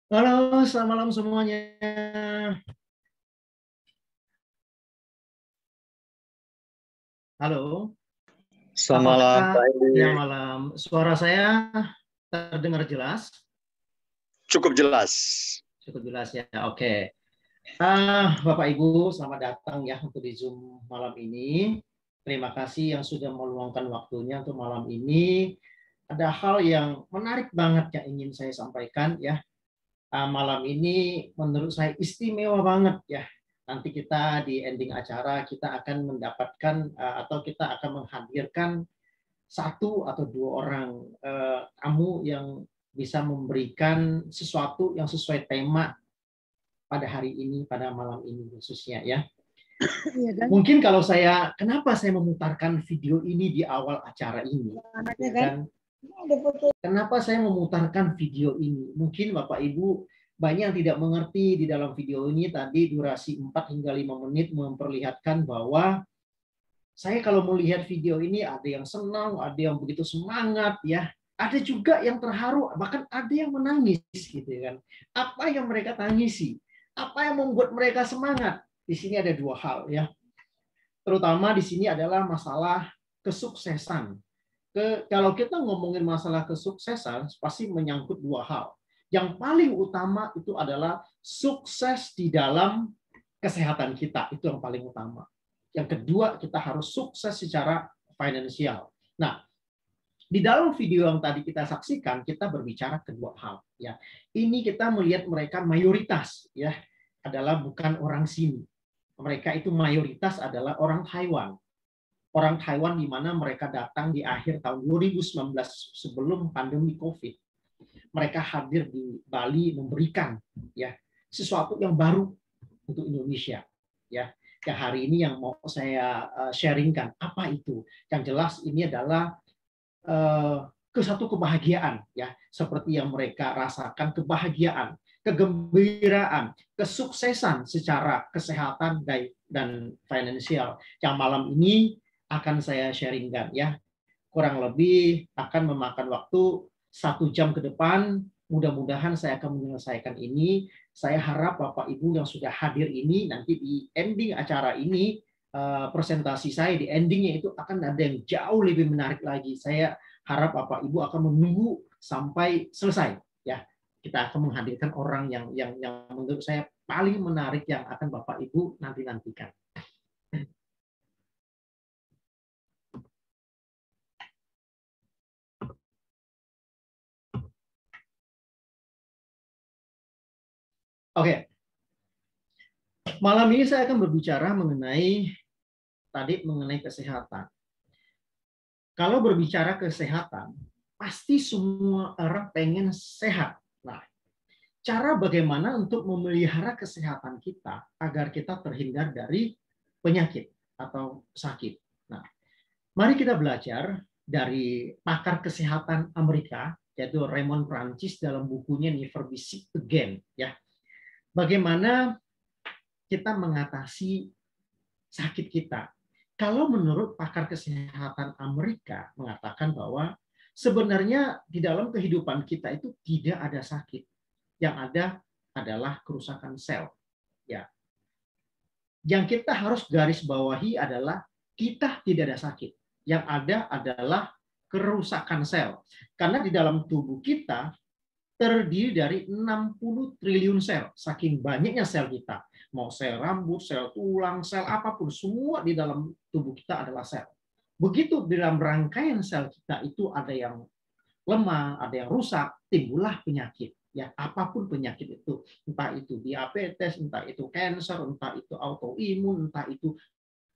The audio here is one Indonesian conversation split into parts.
Halo, selamat malam semuanya. Halo, Selamat malam, apakah Pak ya Edi. malam suara saya terdengar jelas? Cukup jelas. Cukup jelas ya. Oke. Bapak Ibu, selamat datang ya untuk di Zoom malam ini. Terima kasih yang sudah meluangkan waktunya untuk malam ini. Ada hal yang menarik banget yang ingin saya sampaikan ya. Malam ini menurut saya istimewa banget ya. Nanti kita di ending acara kita akan mendapatkan atau kita akan menghadirkan satu atau dua orang tamu yang bisa memberikan sesuatu yang sesuai tema pada hari ini, pada malam ini khususnya ya. Iya kan? Mungkin kalau kenapa saya memutarkan video ini di awal acara ini, Anaknya ya kan? kan? Ada foto. Kenapa saya memutarkan video ini? Mungkin Bapak Ibu banyak yang tidak mengerti di dalam video ini tadi durasi 4 hingga 5 menit memperlihatkan bahwa saya kalau melihat video ini ada yang senang, ada yang begitu semangat ya. Ada juga yang terharu, bahkan ada yang menangis gitu kan. Apa yang mereka tangisi? Apa yang membuat mereka semangat? Di sini ada dua hal ya. Terutama di sini adalah masalah kesuksesan. Kalau kita ngomongin masalah kesuksesan, pasti menyangkut dua hal. Yang paling utama itu adalah sukses di dalam kesehatan kita. Itu yang paling utama. Yang kedua, kita harus sukses secara finansial. Nah, di dalam video yang tadi kita saksikan, kita berbicara kedua hal. Ya, ini kita melihat mereka mayoritas ya adalah bukan orang sini. Mereka itu mayoritas adalah orang Taiwan. Orang Taiwan di mana mereka datang di akhir tahun 2019 sebelum pandemi COVID. Mereka hadir di Bali memberikan ya sesuatu yang baru untuk Indonesia ya. Yang hari ini yang mau saya sharingkan apa itu? Yang jelas ini adalah ke satu kebahagiaan ya, seperti yang mereka rasakan, kebahagiaan, kegembiraan, kesuksesan secara kesehatan dan finansial yang malam ini akan saya sharingkan ya. Kurang lebih akan memakan waktu 1 jam ke depan. Mudah-mudahan saya akan menyelesaikan ini. Saya harap Bapak Ibu yang sudah hadir ini nanti di ending acara ini presentasi saya di endingnya itu akan ada yang jauh lebih menarik lagi. Saya harap Bapak Ibu akan menunggu sampai selesai ya. Kita akan menghadirkan orang yang menurut saya paling menarik yang akan Bapak Ibu nantikan. Oke. Malam ini saya akan berbicara mengenai kesehatan. Kalau berbicara kesehatan, pasti semua orang pengen sehat. Nah, cara bagaimana untuk memelihara kesehatan kita agar kita terhindar dari penyakit atau sakit. Nah, mari kita belajar dari pakar kesehatan Amerika, yaitu Raymond Francis dalam bukunya Never Be Sick Again. Ya, bagaimana kita mengatasi sakit kita. Kalau menurut pakar kesehatan Amerika mengatakan bahwa sebenarnya di dalam kehidupan kita itu tidak ada sakit. Yang ada adalah kerusakan sel. Ya. Yang kita harus garis bawahi adalah kita tidak ada sakit. Yang ada adalah kerusakan sel. Karena di dalam tubuh kita terdiri dari 60 triliun sel. Saking banyaknya sel kita. Mau sel rambut, sel tulang, sel apapun. Semua di dalam tubuh kita adalah sel. Begitu di dalam rangkaian sel kita itu ada yang lemah, ada yang rusak, timbullah penyakit. Ya, apapun penyakit itu. Entah itu diabetes, entah itu kanker, entah itu autoimun, entah itu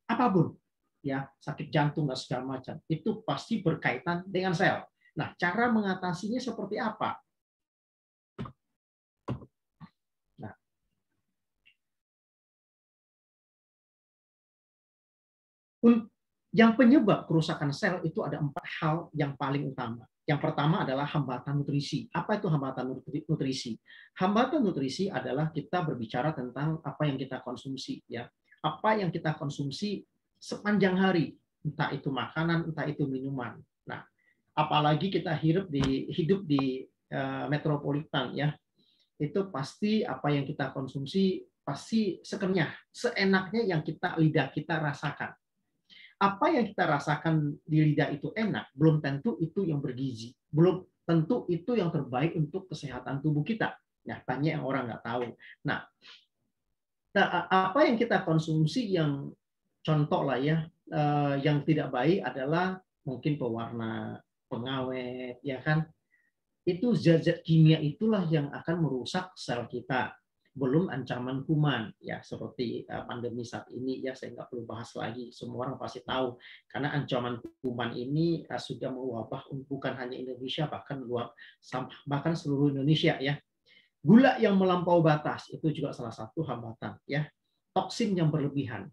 apapun. Ya, sakit jantung dan segala macam. Itu pasti berkaitan dengan sel. Nah, cara mengatasinya seperti apa? Yang penyebab kerusakan sel itu ada 4 hal yang paling utama. Yang pertama adalah hambatan nutrisi. Apa itu hambatan nutrisi? Hambatan nutrisi adalah kita berbicara tentang apa yang kita konsumsi, ya. Apa yang kita konsumsi sepanjang hari, entah itu makanan, entah itu minuman. Nah, apalagi kita hidup di metropolitan, ya. itu pasti apa yang kita konsumsi pasti sekenyah, seenaknya yang lidah kita rasakan. Apa yang kita rasakan di lidah itu enak, belum tentu itu yang bergizi, belum tentu itu yang terbaik untuk kesehatan tubuh kita. Nah, banyak yang orang nggak tahu. Nah, apa yang kita konsumsi yang contoh lah ya, yang tidak baik adalah mungkin pewarna, pengawet, ya kan? Itu zat-zat kimia itulah yang akan merusak sel kita. Belum ancaman kuman, ya seperti pandemi saat ini, ya saya nggak perlu bahas lagi, semua orang pasti tahu. Karena ancaman kuman ini sudah mewabah bukan hanya Indonesia, bahkan seluruh Indonesia, ya. Gula yang melampaui batas itu juga salah satu hambatan, ya. Toksin yang berlebihan.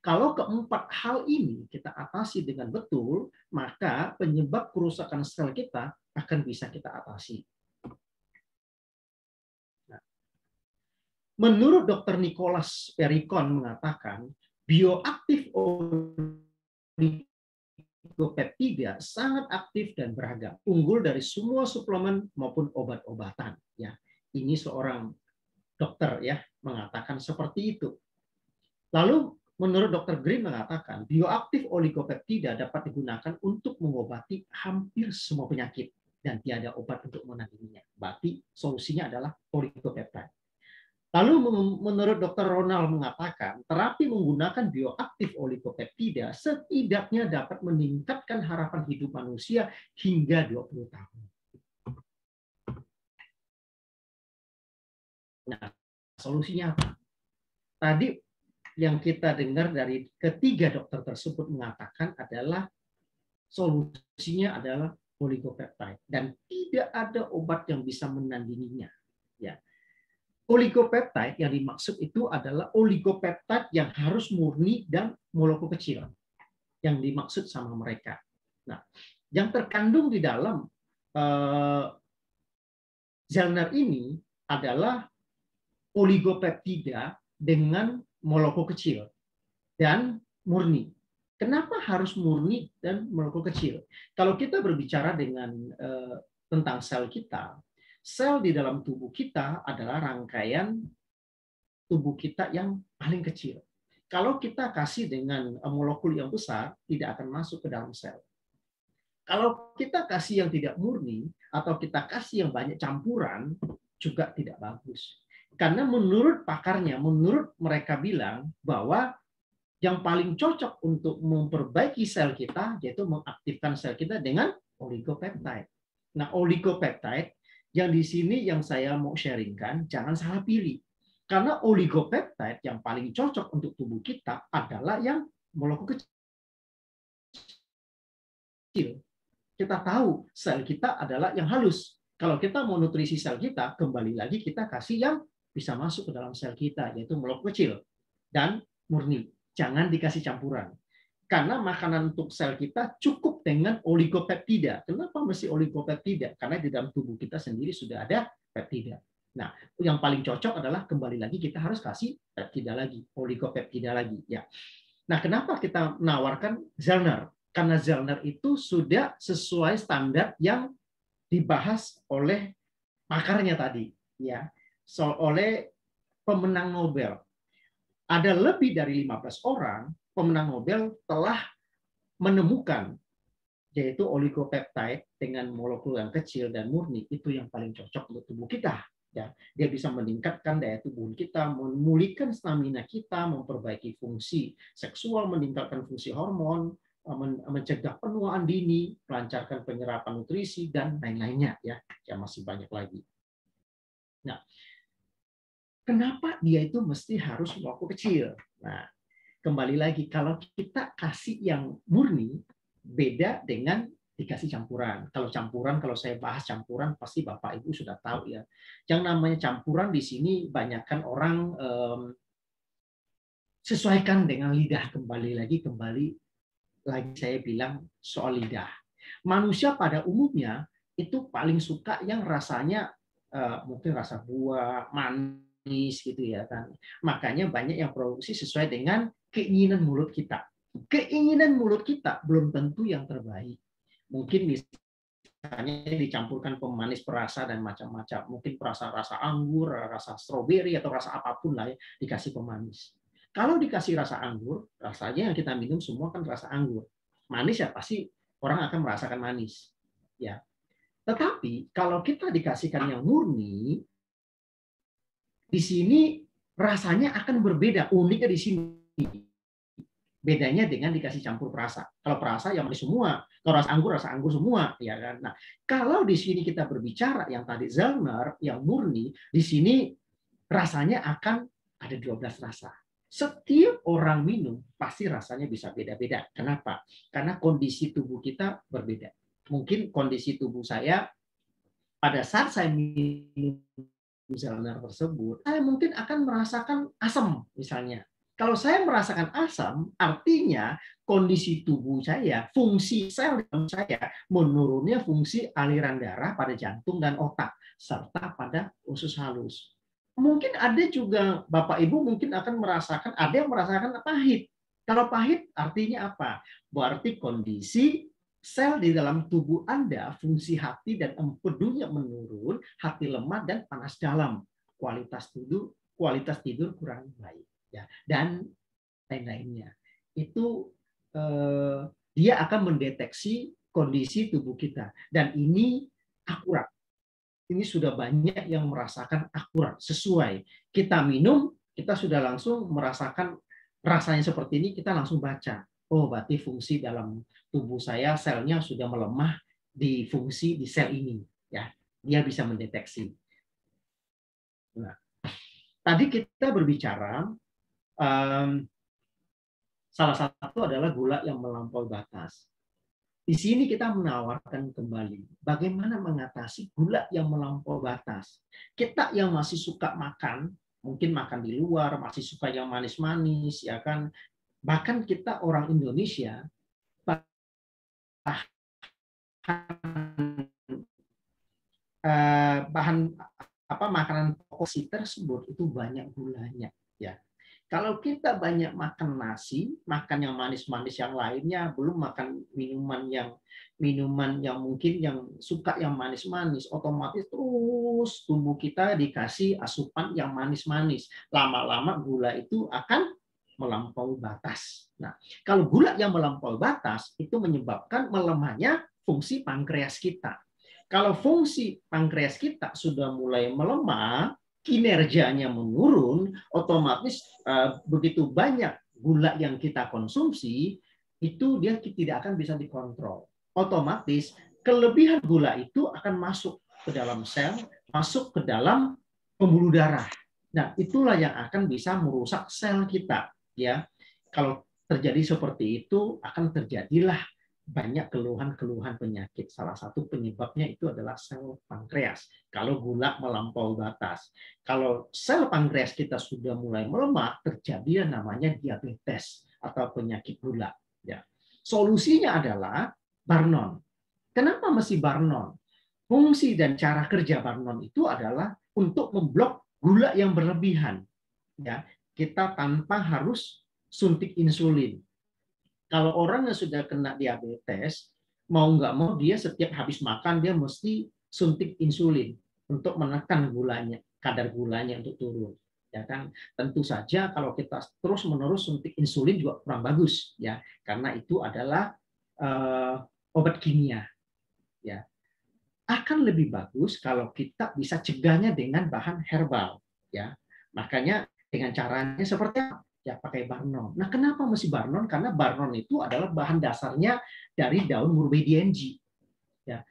Kalau keempat hal ini kita atasi dengan betul, maka penyebab kerusakan sel kita akan bisa kita atasi. Nah, menurut Dr. Nicholas Perricone mengatakan, bioaktif oligopeptida sangat aktif dan beragam, unggul dari semua suplemen maupun obat-obatan. Ya, ini seorang dokter ya mengatakan seperti itu. Lalu menurut Dr. Green mengatakan, bioaktif oligopeptida dapat digunakan untuk mengobati hampir semua penyakit dan tiada obat untuk menanggulanginya. Berarti solusinya adalah oligopeptida. Lalu menurut Dr. Ronald mengatakan, terapi menggunakan bioaktif oligopeptida setidaknya dapat meningkatkan harapan hidup manusia hingga 20 tahun. Nah, solusinya apa? Tadi yang kita dengar dari ketiga dokter tersebut mengatakan adalah solusinya adalah oligopeptide dan tidak ada obat yang bisa menandinginya. Ya. Oligopeptide yang dimaksud itu adalah oligopeptide yang harus murni dan molekul kecil yang dimaksud sama mereka. Nah, yang terkandung di dalam Zellner ini adalah oligopeptida dengan molekul kecil dan murni. Kenapa harus murni dan molekul kecil? Kalau kita berbicara tentang sel kita, sel di dalam tubuh kita adalah rangkaian tubuh kita yang paling kecil. Kalau kita kasih dengan molekul yang besar, tidak akan masuk ke dalam sel. Kalau kita kasih yang tidak murni, atau kita kasih yang banyak campuran, juga tidak bagus. Karena menurut pakarnya, menurut mereka bilang bahwa yang paling cocok untuk memperbaiki sel kita, yaitu mengaktifkan sel kita dengan oligopeptide. Nah, oligopeptide yang di sini yang saya mau sharingkan, jangan salah pilih. Karena oligopeptide yang paling cocok untuk tubuh kita adalah yang molekul kecil. Kita tahu sel kita adalah yang halus. Kalau kita mau nutrisi sel kita, kembali lagi kita kasih yang bisa masuk ke dalam sel kita, yaitu molekul kecil dan murni. Jangan dikasih campuran. Karena makanan untuk sel kita cukup dengan oligopeptida. Kenapa mesti oligopeptida? Karena di dalam tubuh kita sendiri sudah ada peptida. Nah, yang paling cocok adalah kembali lagi kita harus kasih peptida lagi, oligopeptida lagi. Ya. Nah, kenapa kita menawarkan Zellner? Karena Zellner itu sudah sesuai standar yang dibahas oleh pakarnya tadi, ya, oleh pemenang Nobel. Ada lebih dari 15 orang pemenang Nobel telah menemukan yaitu oligopeptide dengan molekul yang kecil dan murni itu yang paling cocok untuk tubuh kita. Ya, dia bisa meningkatkan daya tubuh kita, memulihkan stamina kita, memperbaiki fungsi seksual, meningkatkan fungsi hormon, mencegah penuaan dini, melancarkan penyerapan nutrisi dan lain-lainnya. Ya, masih banyak lagi. Nah, kenapa dia itu mesti harus molekul kecil? Nah, kembali lagi kalau kita kasih yang murni beda dengan dikasih campuran. Kalau campuran, kalau saya bahas campuran, pasti Bapak Ibu sudah tahu ya. Yang namanya campuran di sini banyakkan orang sesuaikan dengan lidah. Kembali lagi saya bilang soal lidah. Manusia pada umumnya itu paling suka yang rasanya mungkin rasa buah, manis gitu ya kan. Makanya banyak yang produksi sesuai dengan keinginan mulut kita. Keinginan mulut kita belum tentu yang terbaik. Mungkin biasanya dicampurkan pemanis perasa dan macam-macam. Mungkin rasa anggur, rasa stroberi, atau rasa apapun lah ya, dikasih pemanis. Kalau dikasih rasa anggur, rasanya yang kita minum semua kan rasa anggur. Manis ya pasti orang akan merasakan manis. Ya. Tetapi kalau kita dikasihkan yang murni, di sini rasanya akan berbeda. Uniknya di sini. Bedanya dengan dikasih campur perasa. Kalau perasa yang manis semua, kalau rasa anggur semua, ya kan. Nah, kalau di sini kita berbicara yang tadi Zellner, yang murni, di sini rasanya akan ada 12 rasa. Setiap orang minum pasti rasanya bisa beda-beda. Kenapa? Karena kondisi tubuh kita berbeda. Mungkin kondisi tubuh saya pada saat saya minum Zellner tersebut, saya mungkin akan merasakan asam misalnya. Kalau saya merasakan asam, artinya kondisi tubuh saya, fungsi sel dalam saya, menurunnya fungsi aliran darah pada jantung dan otak, serta pada usus halus. Mungkin ada juga Bapak Ibu mungkin akan merasakan, ada yang merasakan pahit. Kalau pahit artinya apa? Berarti kondisi sel di dalam tubuh Anda, fungsi hati dan empedunya menurun, hati lemah dan panas dalam. Kualitas tidur kurang baik. Ya, dan lain-lainnya. Itu dia akan mendeteksi kondisi tubuh kita. Dan ini akurat. Ini sudah banyak yang merasakan akurat, sesuai. Kita minum, kita sudah langsung merasakan rasanya seperti ini, kita langsung baca. Oh, berarti fungsi dalam tubuh saya, selnya sudah melemah di fungsi di sel ini. Ya, dia bisa mendeteksi. Nah, tadi kita berbicara salah satu adalah gula yang melampaui batas. Di sini kita menawarkan kembali bagaimana mengatasi gula yang melampaui batas. Kita yang masih suka makan, mungkin makan di luar, masih suka yang manis-manis, ya kan. Bahkan kita orang Indonesia bahan makanan pokok tersebut itu banyak gulanya, ya. Kalau kita banyak makan nasi, makan yang manis-manis yang lainnya, belum makan minuman yang mungkin yang suka yang manis-manis, otomatis terus tubuh kita dikasih asupan yang manis-manis. Lama-lama gula itu akan melampaui batas. Nah, kalau gula yang melampaui batas itu menyebabkan melemahnya fungsi pankreas kita. Kalau fungsi pankreas kita sudah mulai melemah, kinerjanya menurun, otomatis begitu banyak gula yang kita konsumsi, itu dia tidak akan bisa dikontrol. Otomatis kelebihan gula itu akan masuk ke dalam sel, masuk ke dalam pembuluh darah. Nah, itulah yang akan bisa merusak sel kita. Ya, kalau terjadi seperti itu, akan terjadilah banyak keluhan-keluhan penyakit. Salah satu penyebabnya itu adalah sel pankreas. Kalau gula melampaui batas. Kalau sel pankreas kita sudah mulai melemah, terjadi namanya diabetes atau penyakit gula. Ya. Solusinya adalah Barnon. Kenapa mesti Barnon? Fungsi dan cara kerja Barnon itu adalah untuk memblok gula yang berlebihan. Ya, kita tanpa harus suntik insulin. Kalau orang yang sudah kena diabetes, mau nggak mau dia setiap habis makan dia mesti suntik insulin untuk menekan gulanya, kadar gulanya untuk turun. Ya kan, tentu saja kalau kita terus-menerus suntik insulin juga kurang bagus, ya, karena itu adalah obat kimia. Ya, akan lebih bagus kalau kita bisa cegahnya dengan bahan herbal. Ya, makanya dengan caranya seperti apa? Ya pakai Barnon. Nah, kenapa mesti Barnon? Karena Barnon itu adalah bahan dasarnya dari daun Murbeidiense. Ya.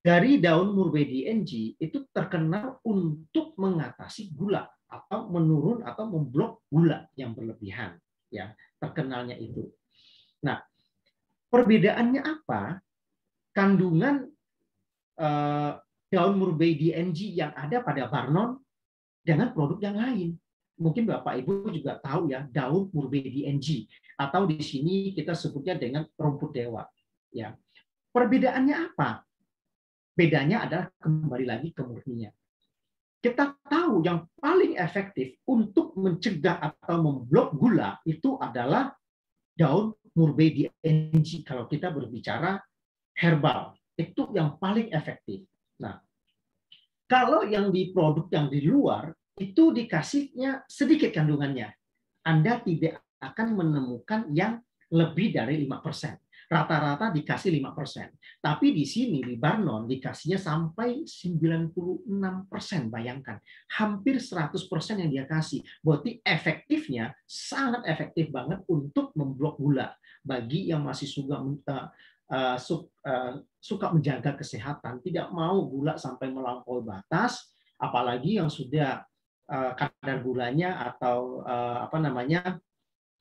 Dari daun Murbeidiense itu terkenal untuk mengatasi gula atau menurun atau memblok gula yang berlebihan. Ya, terkenalnya itu. Nah, perbedaannya apa? Kandungan daun Murbeidiense yang ada pada Barnon dengan produk yang lain. Mungkin Bapak Ibu juga tahu ya, daun Murbeidiense atau di sini kita sebutnya dengan rumput dewa. Ya. Perbedaannya apa? Bedanya adalah kembali lagi ke murninya. Kita tahu yang paling efektif untuk mencegah atau memblok gula itu adalah daun Murbeidiense kalau kita berbicara herbal. Itu yang paling efektif. Nah, kalau yang di produk yang di luar itu dikasihnya sedikit kandungannya, Anda tidak akan menemukan yang lebih dari 5%. Rata-rata dikasih 5%. Tapi di sini di Barnon dikasihnya sampai 96%, bayangkan. Hampir 100% yang dia kasih. Berarti efektifnya sangat efektif banget untuk memblok gula. Bagi yang masih suka menjaga kesehatan, tidak mau gula sampai melampaui batas, apalagi yang sudah kadar gulanya atau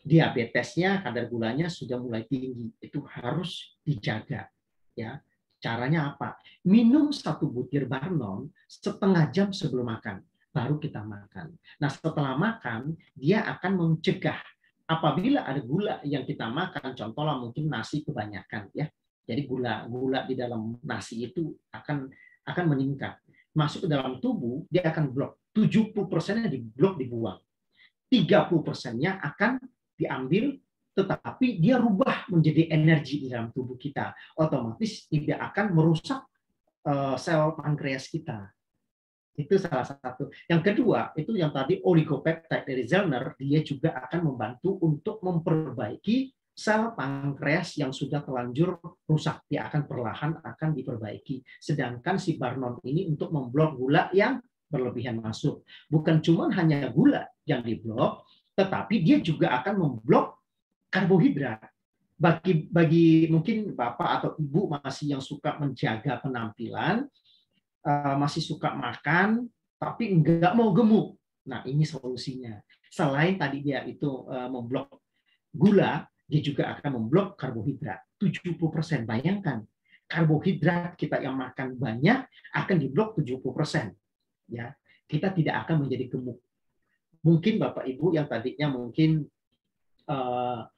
diabetesnya, kadar gulanya sudah mulai tinggi, itu harus dijaga. Ya, caranya apa? Minum 1 butir Barnon setengah jam sebelum makan, baru kita makan. Nah, setelah makan dia akan mencegah apabila ada gula yang kita makan, contohnya mungkin nasi kebanyakan, ya. Jadi gula di dalam nasi itu akan meningkat, masuk ke dalam tubuh, dia akan blok. 70%-nya diblok, dibuang. 30%-nya akan diambil, tetapi dia rubah menjadi energi di dalam tubuh kita. Otomatis tidak akan merusak sel pankreas kita. Itu salah satu. Yang kedua, itu yang tadi oligopeptide dari Zellner, dia juga akan membantu untuk memperbaiki sel pankreas yang sudah terlanjur rusak. Dia akan perlahan akan diperbaiki. Sedangkan si Barnon ini untuk memblok gula yang berlebihan masuk. Bukan cuma hanya gula yang diblok, tetapi dia juga akan memblok karbohidrat. Bagi mungkin Bapak atau Ibu masih yang suka menjaga penampilan, masih suka makan, tapi nggak mau gemuk. Nah, ini solusinya. Selain tadi dia itu memblok gula, dia juga akan memblok karbohidrat. 70%. Bayangkan, karbohidrat kita yang makan banyak akan diblok 70%. Ya, kita tidak akan menjadi gemuk. Mungkin Bapak Ibu yang tadinya mungkin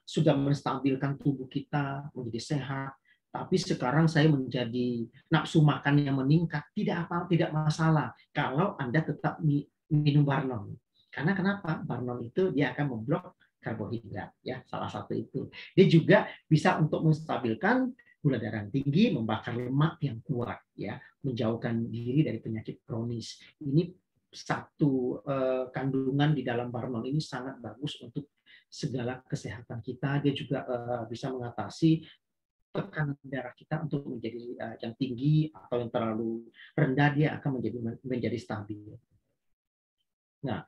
sudah menstabilkan tubuh kita menjadi sehat, tapi sekarang saya menjadi nafsu makan yang meningkat, tidak masalah kalau Anda tetap minum Barnon. Karena kenapa? Barnon itu dia akan memblok karbohidrat, ya, salah satu itu. Dia juga bisa untuk menstabilkan gula darah tinggi, membakar lemak yang kuat, ya, menjauhkan diri dari penyakit kronis. Ini satu kandungan di dalam Barnon ini sangat bagus untuk segala kesehatan kita. Dia juga bisa mengatasi tekanan darah kita untuk menjadi yang tinggi atau yang terlalu rendah, dia akan menjadi stabil. Nah,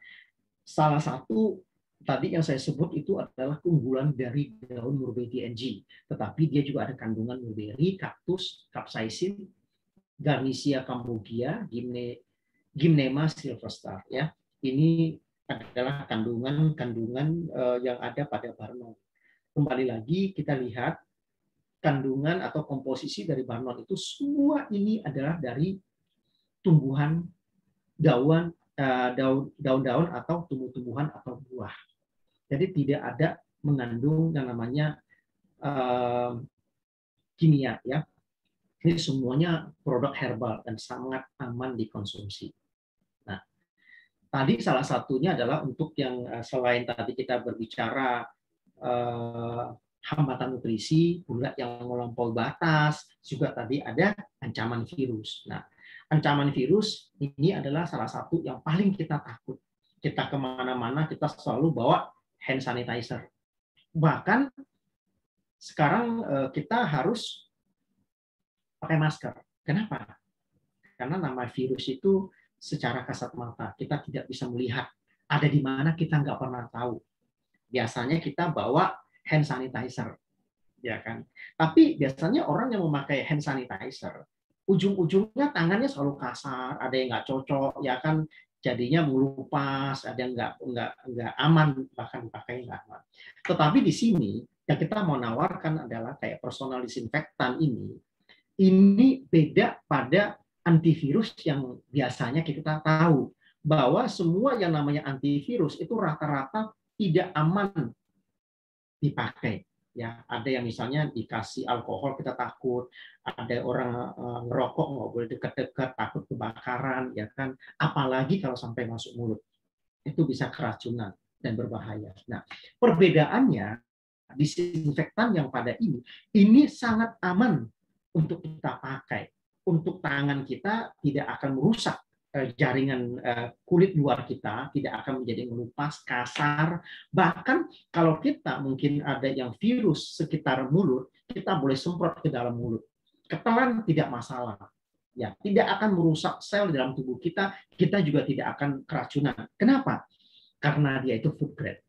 salah satu tadi yang saya sebut itu adalah keunggulan dari daun mulberry NG, tetapi dia juga ada kandungan mulberry, kaktus, capsaicin, Garnicia cambogia, Gymnema sylvester, ya. Ini adalah kandungan yang ada pada Barnon. Kembali lagi kita lihat kandungan atau komposisi dari Barnon itu semua ini adalah dari tumbuhan daun-daun atau tumbuh-tumbuhan atau buah. Jadi tidak ada mengandung yang namanya kimia, ya. Ini semuanya produk herbal dan sangat aman dikonsumsi. Nah, tadi salah satunya adalah untuk yang selain tadi kita berbicara hambatan nutrisi, gula yang melampaui batas, juga tadi ada ancaman virus. Nah, ancaman virus ini adalah salah satu yang paling kita takut. Kita kemana-mana kita selalu bawa hand sanitizer. Bahkan sekarang kita harus pakai masker. Kenapa? Karena nama virus itu secara kasat mata kita tidak bisa melihat. Ada di mana kita nggak pernah tahu. Biasanya kita bawa hand sanitizer, ya kan? Tapi biasanya orang yang memakai hand sanitizer, ujung-ujungnya tangannya selalu kasar, ada yang nggak cocok, ya kan? Jadinya melupas, ada yang nggak aman, bahkan dipakai nggak aman. Tetapi di sini yang kita mau nawarkan adalah kayak personal disinfektan ini beda pada antivirus yang biasanya kita tahu bahwa semua yang namanya antivirus itu rata-rata tidak aman dipakai. Ya, ada yang misalnya dikasih alkohol kita takut, ada orang ngerokok nggak boleh dekat-dekat takut kebakaran, ya kan? Apalagi kalau sampai masuk mulut, itu bisa keracunan dan berbahaya. Nah, perbedaannya disinfektan yang pada ini sangat aman untuk kita pakai. Untuk tangan kita tidak akan merusak jaringan kulit luar kita, tidak akan menjadi melupas, kasar. Bahkan kalau kita mungkin ada yang virus sekitar mulut, kita boleh semprot ke dalam mulut. Ketelan tidak masalah. Ya, tidak akan merusak sel dalam tubuh kita, kita juga tidak akan keracunan. Kenapa? Karena dia itu food grade.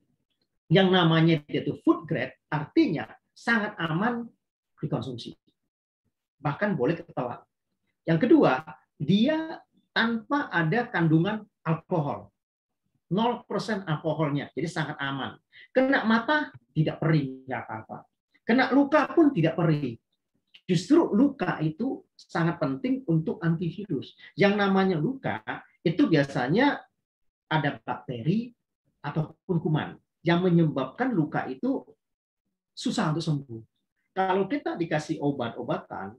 Yang namanya dia itu food grade artinya sangat aman dikonsumsi. Bahkan boleh ketelan. Yang kedua, dia tanpa ada kandungan alkohol. 0% alkoholnya, jadi sangat aman. Kena mata, tidak perih, nggak apa-apa. Kena luka pun tidak perih. Justru luka itu sangat penting untuk antivirus. Yang namanya luka, itu biasanya ada bakteri ataupun kuman. Yang menyebabkan luka itu susah untuk sembuh. Kalau kita dikasih obat-obatan,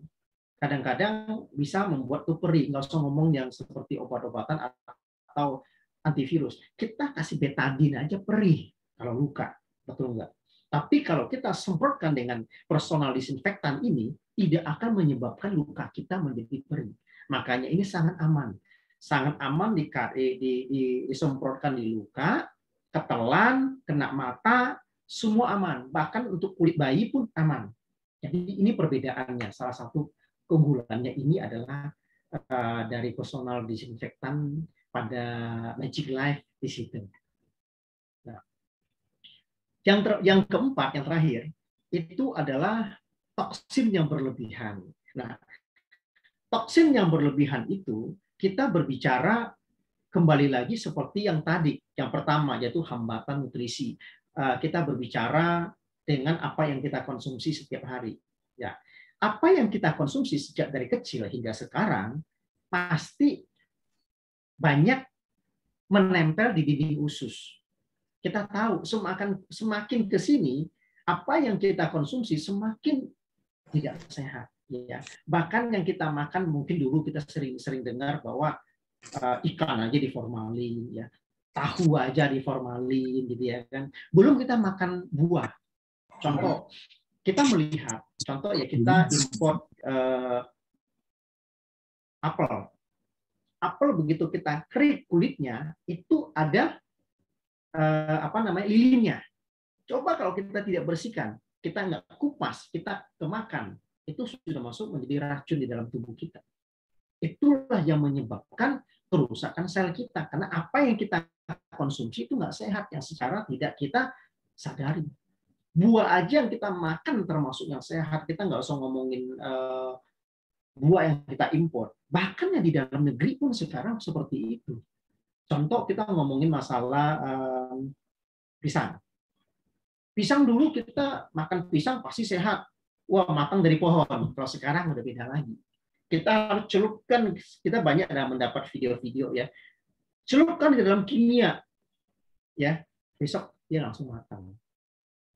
kadang-kadang bisa membuat tuh perih. Nggak usah ngomong yang seperti obat-obatan atau antivirus. Kita kasih betadine aja perih kalau luka. Betul nggak? Tapi kalau kita semprotkan dengan personal disinfektan ini, tidak akan menyebabkan luka kita menjadi perih. Makanya ini sangat aman. Sangat aman disemprotkan di luka, ketelan, kena mata, semua aman. Bahkan untuk kulit bayi pun aman. Jadi ini perbedaannya. Salah satu keunggulannya ini adalah dari personal disinfektan pada Magic Life di situ. Nah, yang keempat, yang terakhir, itu adalah toksin yang berlebihan. Nah, toksin yang berlebihan itu kita berbicara kembali lagi seperti yang tadi, yang pertama yaitu hambatan nutrisi. Kita berbicara dengan apa yang kita konsumsi setiap hari. Ya, apa yang kita konsumsi sejak dari kecil hingga sekarang pasti banyak menempel di dinding usus. Kita tahu semakin ke sini apa yang kita konsumsi semakin tidak sehat. Ya, bahkan yang kita makan mungkin dulu kita sering dengar bahwa ikan aja diformalin, ya, tahu aja diformalin, gitu ya kan. Belum kita makan buah. Contoh, kita melihat, contoh ya kita import apel. Apel begitu kita kerik kulitnya, itu ada lilinnya. Coba kalau kita tidak bersihkan, kita nggak kupas, kita kemakan, itu sudah masuk menjadi racun di dalam tubuh kita. Itulah yang menyebabkan kerusakan sel kita. Karena apa yang kita konsumsi itu nggak sehat, yang secara tidak kita sadari. Buah aja yang kita makan termasuk yang sehat. Kita nggak usah ngomongin buah yang kita impor. Bahkan yang di dalam negeri pun sekarang seperti itu. Contoh kita ngomongin masalah pisang. Pisang dulu kita makan pisang pasti sehat. Wah, matang dari pohon. Kalau sekarang udah beda lagi. Kita harus celupkan, kita banyak mendapat video-video ya. Celupkan di dalam kimia. Ya, besok dia langsung matang.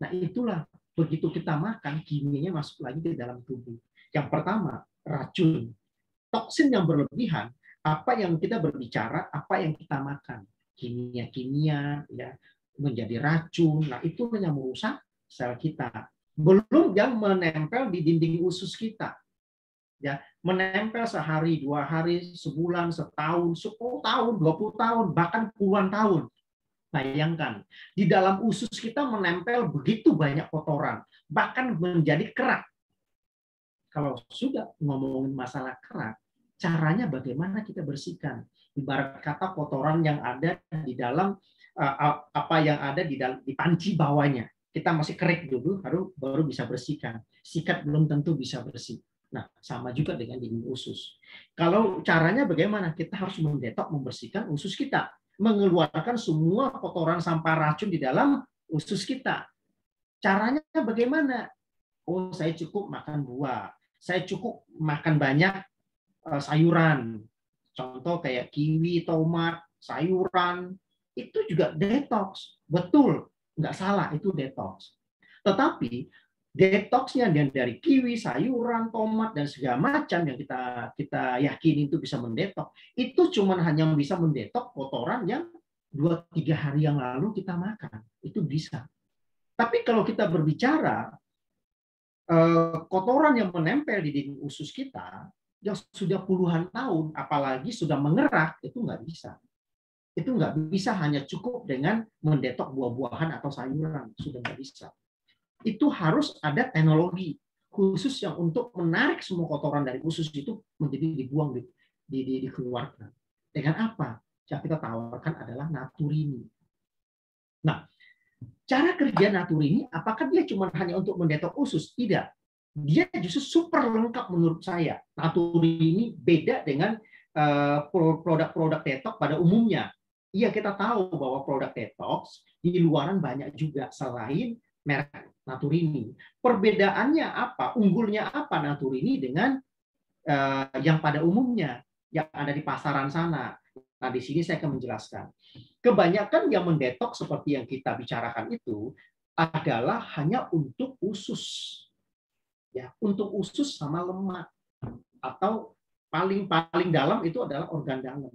Nah, itulah begitu kita makan, kimianya masuk lagi ke dalam tubuh. Yang pertama, racun. Toksin yang berlebihan, apa yang kita berbicara, apa yang kita makan. Kimia-kimia ya menjadi racun. Nah, itu yang merusak sel kita. Belum yang menempel di dinding usus kita. Ya, menempel sehari, 2 hari, sebulan, setahun, 10 tahun, 20 tahun, bahkan puluhan tahun. Bayangkan, di dalam usus kita menempel begitu banyak kotoran, bahkan menjadi kerak. Kalau sudah ngomongin masalah kerak, caranya bagaimana kita bersihkan? Ibarat kata kotoran yang ada di dalam apa yang ada di panci bawahnya. Kita masih kerik dulu, baru bisa bersihkan. Sikat belum tentu bisa bersih. Nah, sama juga dengan dinding usus. Kalau caranya bagaimana? Kita harus mendetok, membersihkan usus kita, mengeluarkan semua kotoran sampah racun di dalam usus kita. Caranya bagaimana? Oh, saya cukup makan buah. Saya cukup makan banyak sayuran. Contoh kayak kiwi, tomat, sayuran. Itu juga detox. Betul, nggak salah, itu detox. Tetapi detoxnya dari kiwi, sayuran, tomat, dan segala macam yang kita yakini itu bisa mendetok, itu cuma hanya bisa mendetok kotoran yang 2-3 hari yang lalu kita makan. Itu bisa. Tapi kalau kita berbicara kotoran yang menempel di dinding usus kita yang sudah puluhan tahun, apalagi sudah mengerak, itu nggak bisa. Itu nggak bisa hanya cukup dengan mendetok buah-buahan atau sayuran, sudah nggak bisa. Itu harus ada teknologi khusus yang untuk menarik semua kotoran dari usus itu menjadi dibuang, dikeluarkan. Dengan apa? Yang kita tawarkan adalah Naturini. Nah, cara kerja Naturini, apakah dia cuma hanya untuk mendetok usus? Tidak. Dia justru super lengkap menurut saya. Naturini beda dengan produk-produk detox pada umumnya. Iya, kita tahu bahwa produk detox di luaran banyak juga selain merek Naturini. Perbedaannya apa? Unggulnya apa Naturini dengan yang pada umumnya yang ada di pasaran sana? Nah, di sini saya akan menjelaskan. Kebanyakan yang mendetok seperti yang kita bicarakan itu adalah hanya untuk usus. Ya, untuk usus sama lemak. Atau paling dalam itu adalah organ dalam.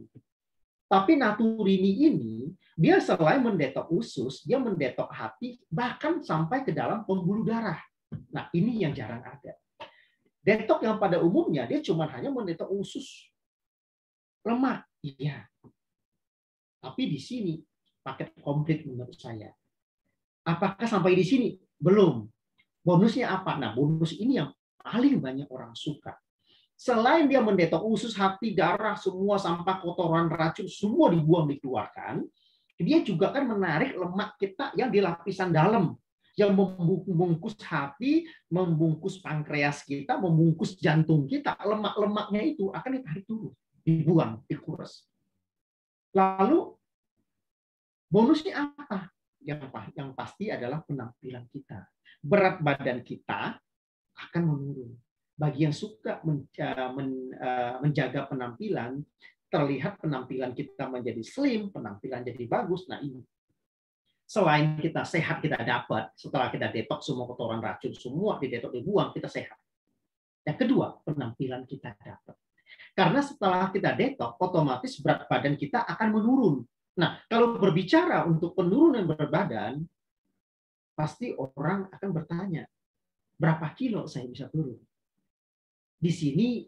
Tapi Naturini ini, dia selain mendetok usus, dia mendetok hati, bahkan sampai ke dalam pembuluh darah. Nah, ini yang jarang ada. Detok yang pada umumnya, dia cuma hanya mendetok usus. Lemak, iya. Tapi di sini, paket komplit menurut saya. Apakah sampai di sini? Belum. Bonusnya apa? Nah, bonus ini yang paling banyak orang suka. Selain dia mendetok usus, hati, darah, semua sampah, kotoran, racun, semua dibuang, dikeluarkan, dia juga kan menarik lemak kita yang di lapisan dalam, yang membungkus hati, membungkus pankreas kita, membungkus jantung kita. Lemak-lemaknya itu akan ditarik dulu, dibuang, dikuras. Lalu bonusnya apa? Yang pasti adalah penampilan kita. Berat badan kita akan menurun. Bagi yang suka menjaga penampilan, terlihat penampilan kita menjadi slim, penampilan jadi bagus. Nah, ini selain kita sehat, kita dapat setelah kita detox semua kotoran racun, semua didetok, dibuang, kita sehat. Yang kedua, penampilan kita dapat. Karena setelah kita detox, otomatis berat badan kita akan menurun. Nah, kalau berbicara untuk penurunan berat badan, pasti orang akan bertanya, berapa kilo saya bisa turun? Di sini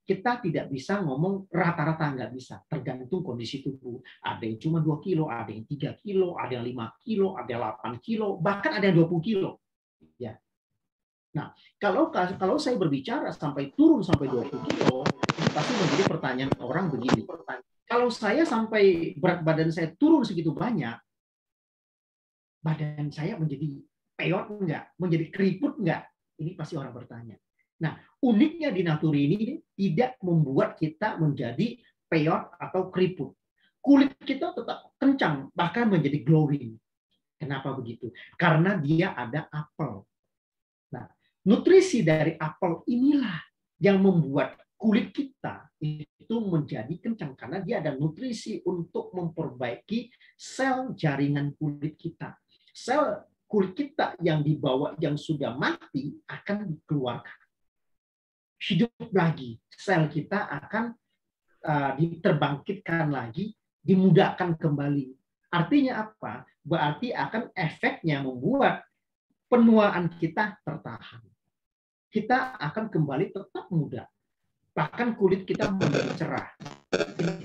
kita tidak bisa ngomong rata-rata, nggak bisa. Tergantung kondisi tubuh. Ada yang cuma 2 kilo, ada yang 3 kilo, ada yang 5 kilo, ada yang 8 kilo, bahkan ada yang 20 kilo. Ya. Nah, kalau saya berbicara sampai turun sampai 20 kilo, pasti menjadi pertanyaan orang begini. Kalau saya sampai berat badan saya turun segitu banyak, badan saya menjadi peot enggak? Menjadi keriput enggak? Ini pasti orang bertanya. Nah, uniknya di Naturini ini tidak membuat kita menjadi peot atau keriput. Kulit kita tetap kencang, bahkan menjadi glowing. Kenapa begitu? Karena dia ada apel. Nah, nutrisi dari apel inilah yang membuat kulit kita itu menjadi kencang. Karena dia ada nutrisi untuk memperbaiki sel jaringan kulit kita. Sel kulit kita yang dibawa, yang sudah mati, akan dikeluarkan. Hidup lagi, sel kita akan diterbangkitkan lagi, dimudahkan kembali. Artinya apa? Berarti akan efeknya membuat penuaan kita tertahan. Kita akan kembali tetap muda. Bahkan kulit kita menjadi cerah.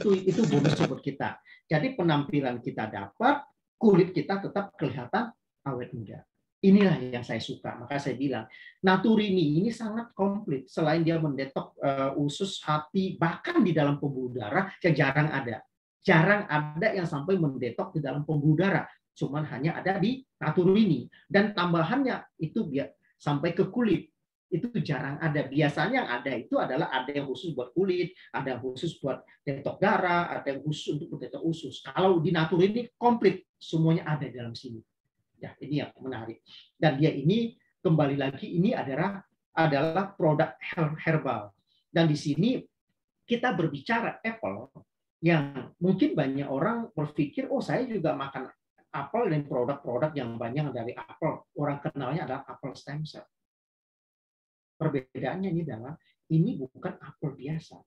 Itu bonus buat kita. Jadi penampilan kita dapat, kulit kita tetap kelihatan awet muda. Inilah yang saya suka. Maka saya bilang, Naturini ini sangat komplit. Selain dia mendetok usus, hati, bahkan di dalam pembuluh darah, jarang ada. Jarang ada yang sampai mendetok di dalam pembuluh darah. Cuman hanya ada di Naturini. Dan tambahannya itu sampai ke kulit. Itu jarang ada. Biasanya yang ada itu adalah ada yang khusus buat kulit, ada yang khusus buat detok darah, ada yang khusus untuk detok usus. Kalau di Naturini komplit, semuanya ada di dalam sini. Ya, ini yang menarik. Dan dia ini kembali lagi ini adalah produk herbal. Dan di sini kita berbicara apple yang mungkin banyak orang berpikir, oh saya juga makan apel dan produk-produk yang banyak dari apel. Orang kenalnya adalah apel stem cell. Perbedaannya ini adalah ini bukan apel biasa.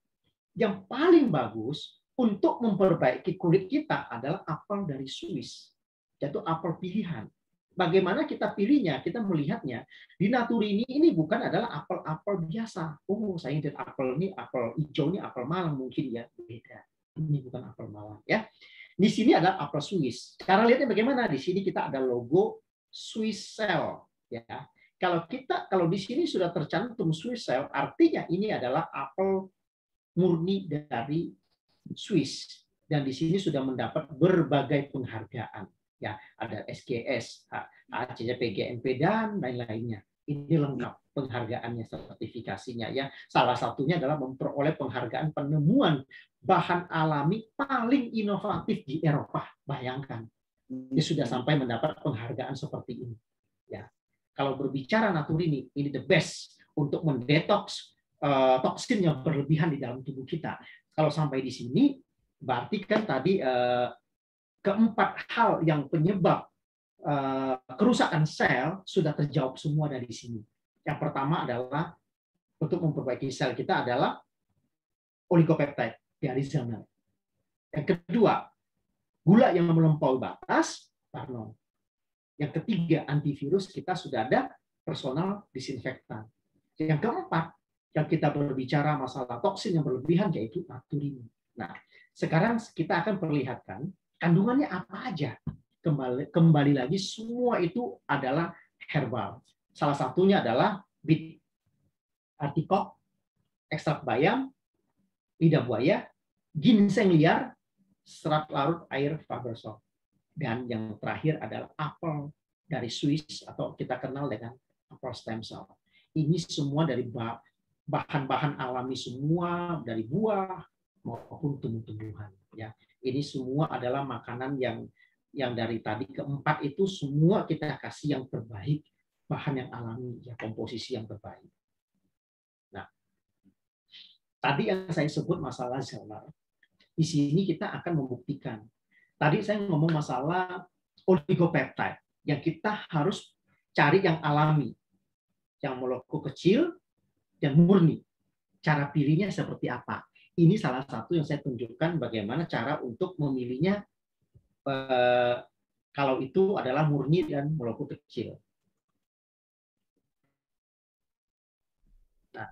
Yang paling bagus untuk memperbaiki kulit kita adalah apel dari Swiss. Yaitu apel pilihan. bagaimana kita pilihnya, kita melihatnya. Di Naturini ini bukan adalah apel-apel biasa. Oh, saya ingin apel ini, apel hijau ini, apel malang mungkin ya. Beda. Ini bukan apel malang ya. Di sini adalah apel Swiss. Cara lihatnya bagaimana? Di sini kita ada logo Swiss Cell ya. Kalau di sini sudah tercantum Swiss Cell, artinya ini adalah apel murni dari Swiss. Dan di sini sudah mendapat berbagai penghargaan. Ya, ada SGS, ACCP GMP dan lain-lainnya. Ini lengkap penghargaannya, sertifikasinya ya. Salah satunya adalah memperoleh penghargaan penemuan bahan alami paling inovatif di Eropa. Bayangkan, dia sudah sampai mendapat penghargaan seperti ini. Ya, kalau berbicara Naturini, ini the best untuk mendetoks toksin yang berlebihan di dalam tubuh kita. Kalau sampai di sini, berarti kan tadi keempat hal yang penyebab kerusakan sel sudah terjawab semua dari sini. Yang pertama adalah untuk memperbaiki sel kita adalah oligopeptide dari Zellner. Yang kedua, gula yang melampaui batas, Barnon. Yang ketiga, antivirus kita sudah ada personal disinfektan. Yang keempat, yang kita berbicara masalah toksin yang berlebihan yaitu Naturini. Nah, sekarang kita akan perlihatkan kandungannya apa aja. Kembali lagi semua itu adalah herbal. Salah satunya adalah beet, artikok, ekstrak bayam, lidah buaya, ginseng liar, serat larut air Fabersol. Dan yang terakhir adalah apel dari Swiss atau kita kenal dengan apel stem cell. Ini semua dari bahan-bahan alami semua, dari buah maupun tumbuh-tumbuhan. Ya, ini semua adalah makanan yang dari tadi keempat itu semua kita kasih yang terbaik, bahan yang alami, ya komposisi yang terbaik. Nah, tadi yang saya sebut masalah Zellner, di sini kita akan membuktikan. Tadi saya ngomong masalah oligopeptide, yang kita harus cari yang alami, yang molekul kecil dan murni. Cara pilihnya seperti apa? Ini salah satu yang saya tunjukkan bagaimana cara untuk memilihnya kalau itu adalah murni dan molekul kecil. Nah,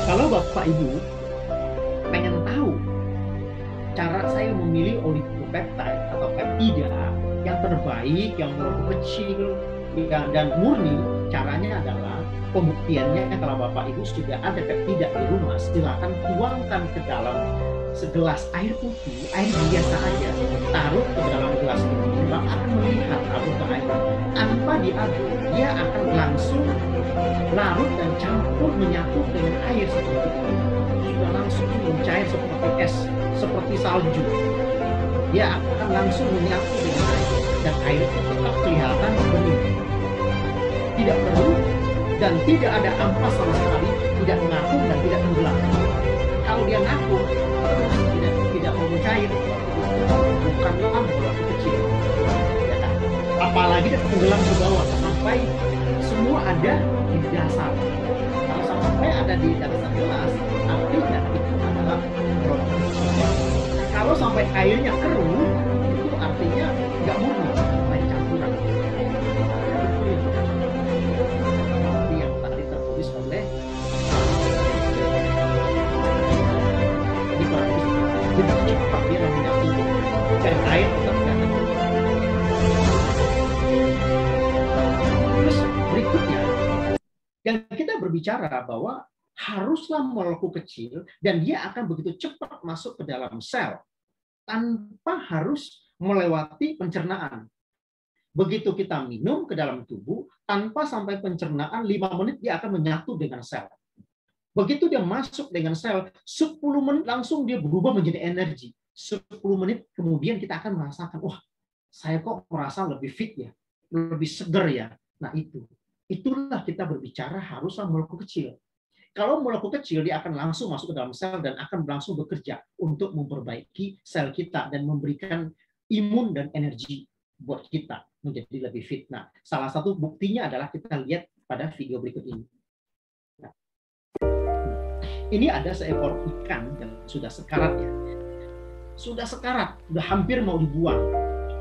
kalau Bapak Ibu pengen tahu cara saya memilih oligopeptide atau peptida yang terbaik, yang molekul kecil dan murni, caranya adalah pembuktiannya kalau Bapak Ibu sudah ada peptida di rumah, silakan tuangkan ke dalam segelas air putih, air biasa aja, taruh ke dalam gelas ini, Bapak akan melihat aroma air tanpa diaduk, dia akan langsung larut dan campur menyatu dengan air seperti ini. Sudah langsung mencair seperti es, seperti salju. Dia akan langsung menyatu dengan air dan air itu tetap kelihatan bening. Tidak perlu dan tidak ada ampas sama sekali, tidak mengapung dan tidak tenggelam. Kalau dia ngapung, tidak mau mencair, bukanlah molekul kecil. Ya kan? Apalagi dia tenggelam ke bawah sampai semua ada di dasar. Kalau sampai ada di dasar gelas, artinya itu adalah molekul kecil. Kalau sampai airnya keruh, itu artinya nggak murni, main campuran. Cepat dia menyatu dan air tetap datang. Terus berikutnya, yang kita berbicara bahwa haruslah molekul kecil dan dia akan begitu cepat masuk ke dalam sel tanpa harus melewati pencernaan. Begitu kita minum ke dalam tubuh, tanpa sampai pencernaan 5 menit dia akan menyatu dengan sel. Begitu dia masuk dengan sel, 10 menit langsung dia berubah menjadi energi. 10 menit kemudian kita akan merasakan, wah, saya kok merasa lebih fit ya, lebih seger ya. Nah itulah kita berbicara haruslah molekul kecil. Kalau molekul kecil dia akan langsung masuk ke dalam sel dan akan langsung bekerja untuk memperbaiki sel kita dan memberikan imun dan energi buat kita menjadi lebih fit. Nah, salah satu buktinya adalah kita lihat pada video berikut ini. Ini ada seekor ikan yang sudah sekarat ya. Sudah sekarat, sudah hampir mau dibuang.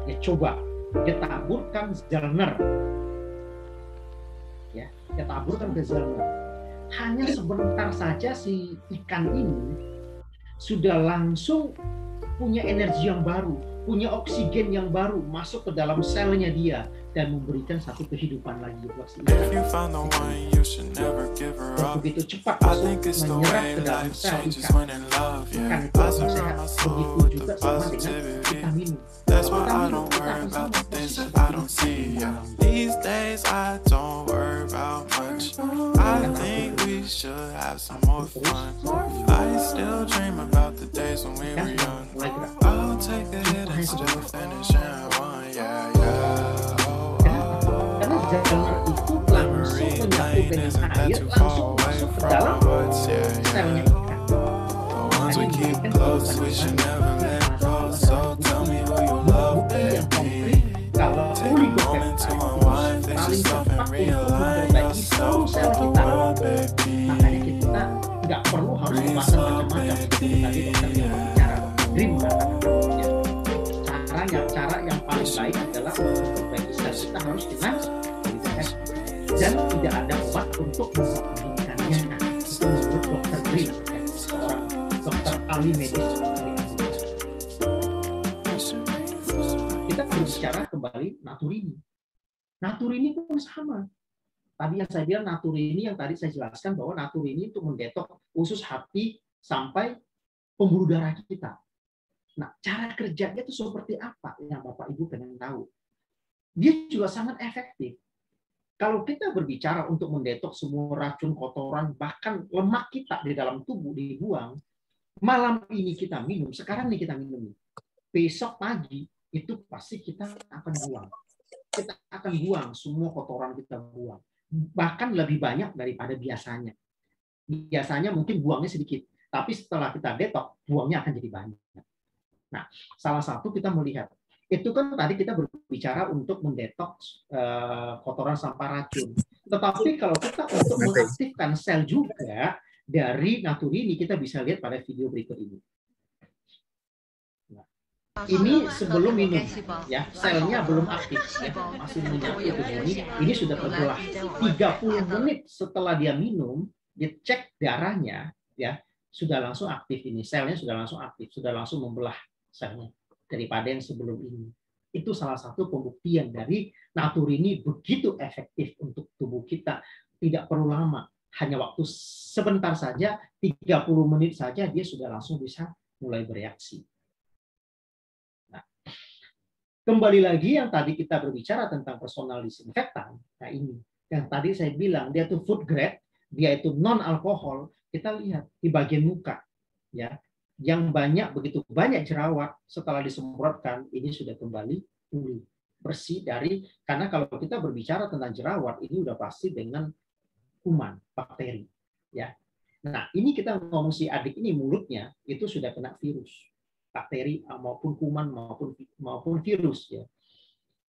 Ya coba, dia taburkan Zellner, ya, dia taburkan ke Zellner. Hanya sebentar saja si ikan ini sudah langsung punya energi yang baru, punya oksigen yang baru masuk ke dalam selnya dia dan memberikan satu kehidupan lagi buat si ikan. Dan begitu cepat masuk menyerap ke dalam sel ikan. Ikan itu akan sehat. Begitu juga sama dengan kita minum. Kalau kita minum, kita akan sama persis seperti minum. These days I don't worry about much. I think we should have some more fun. I still dream about the days when we were young. I'll take a hit and still finish in one. Yeah, yeah. Karena Zellner itu langsung menyatu dengan air, langsung masuk ke dalam selnya ikan. Yang konkret, kalau oligopeptide paling cepat untuk memperbaiki seluruh sel kita. Makanya kita nggak perlu harus makan macam-macam. Seperti tadi dokter yang berbicara, Green mengatakan cara yang paling baik adalah untuk memperbaiki sel kita harus dengan dan tidak ada obat untuk memperbaiki. Itu menurut dokter Green, seorang dokter ahli medis. Kita berbicara kembali Naturini. Naturini pun sama. Tadi yang saya bilang Naturini yang tadi saya jelaskan bahwa Naturini itu mendetok usus hati sampai pembuluh darah kita. Nah, cara kerjanya itu seperti apa yang Bapak Ibu pengen tahu? Dia juga sangat efektif. Kalau kita berbicara untuk mendetok semua racun, kotoran, bahkan lemak kita di dalam tubuh dibuang, malam ini kita minum, sekarang nih kita minum. Besok pagi itu pasti kita akan buang. Kita akan buang semua kotoran kita buang. Bahkan lebih banyak daripada biasanya. Biasanya mungkin buangnya sedikit, tapi setelah kita detok, buangnya akan jadi banyak. Nah, salah satu kita melihat, itu kan tadi kita berbicara untuk mendetoks kotoran sampah racun. Tetapi kalau kita untuk mengaktifkan sel juga dari Naturini, kita bisa lihat pada video berikut ini. Nah, ini sebelum minum, ya, selnya belum aktif, ya, masih menyatu ini sudah terbelah. 30 menit setelah dia minum, dia cek darahnya, ya, sudah langsung aktif ini, selnya sudah langsung aktif, sudah langsung membelah selnya daripada yang sebelum ini. Itu salah satu pembuktian dari Naturini begitu efektif untuk tubuh kita. Tidak perlu lama, hanya waktu sebentar saja, 30 menit saja dia sudah langsung bisa mulai bereaksi. Nah, kembali lagi yang tadi kita berbicara tentang personal disinfektan. Nah, ini yang tadi saya bilang dia itu food grade, dia itu non alkohol. Kita lihat di bagian muka, ya, yang begitu banyak jerawat setelah disemprotkan ini sudah kembali pulih bersih dari, karena kalau kita berbicara tentang jerawat ini udah pasti dengan kuman, bakteri, ya. Nah, ini kita ngomong si adik ini mulutnya itu sudah kena virus, bakteri maupun kuman maupun virus, ya.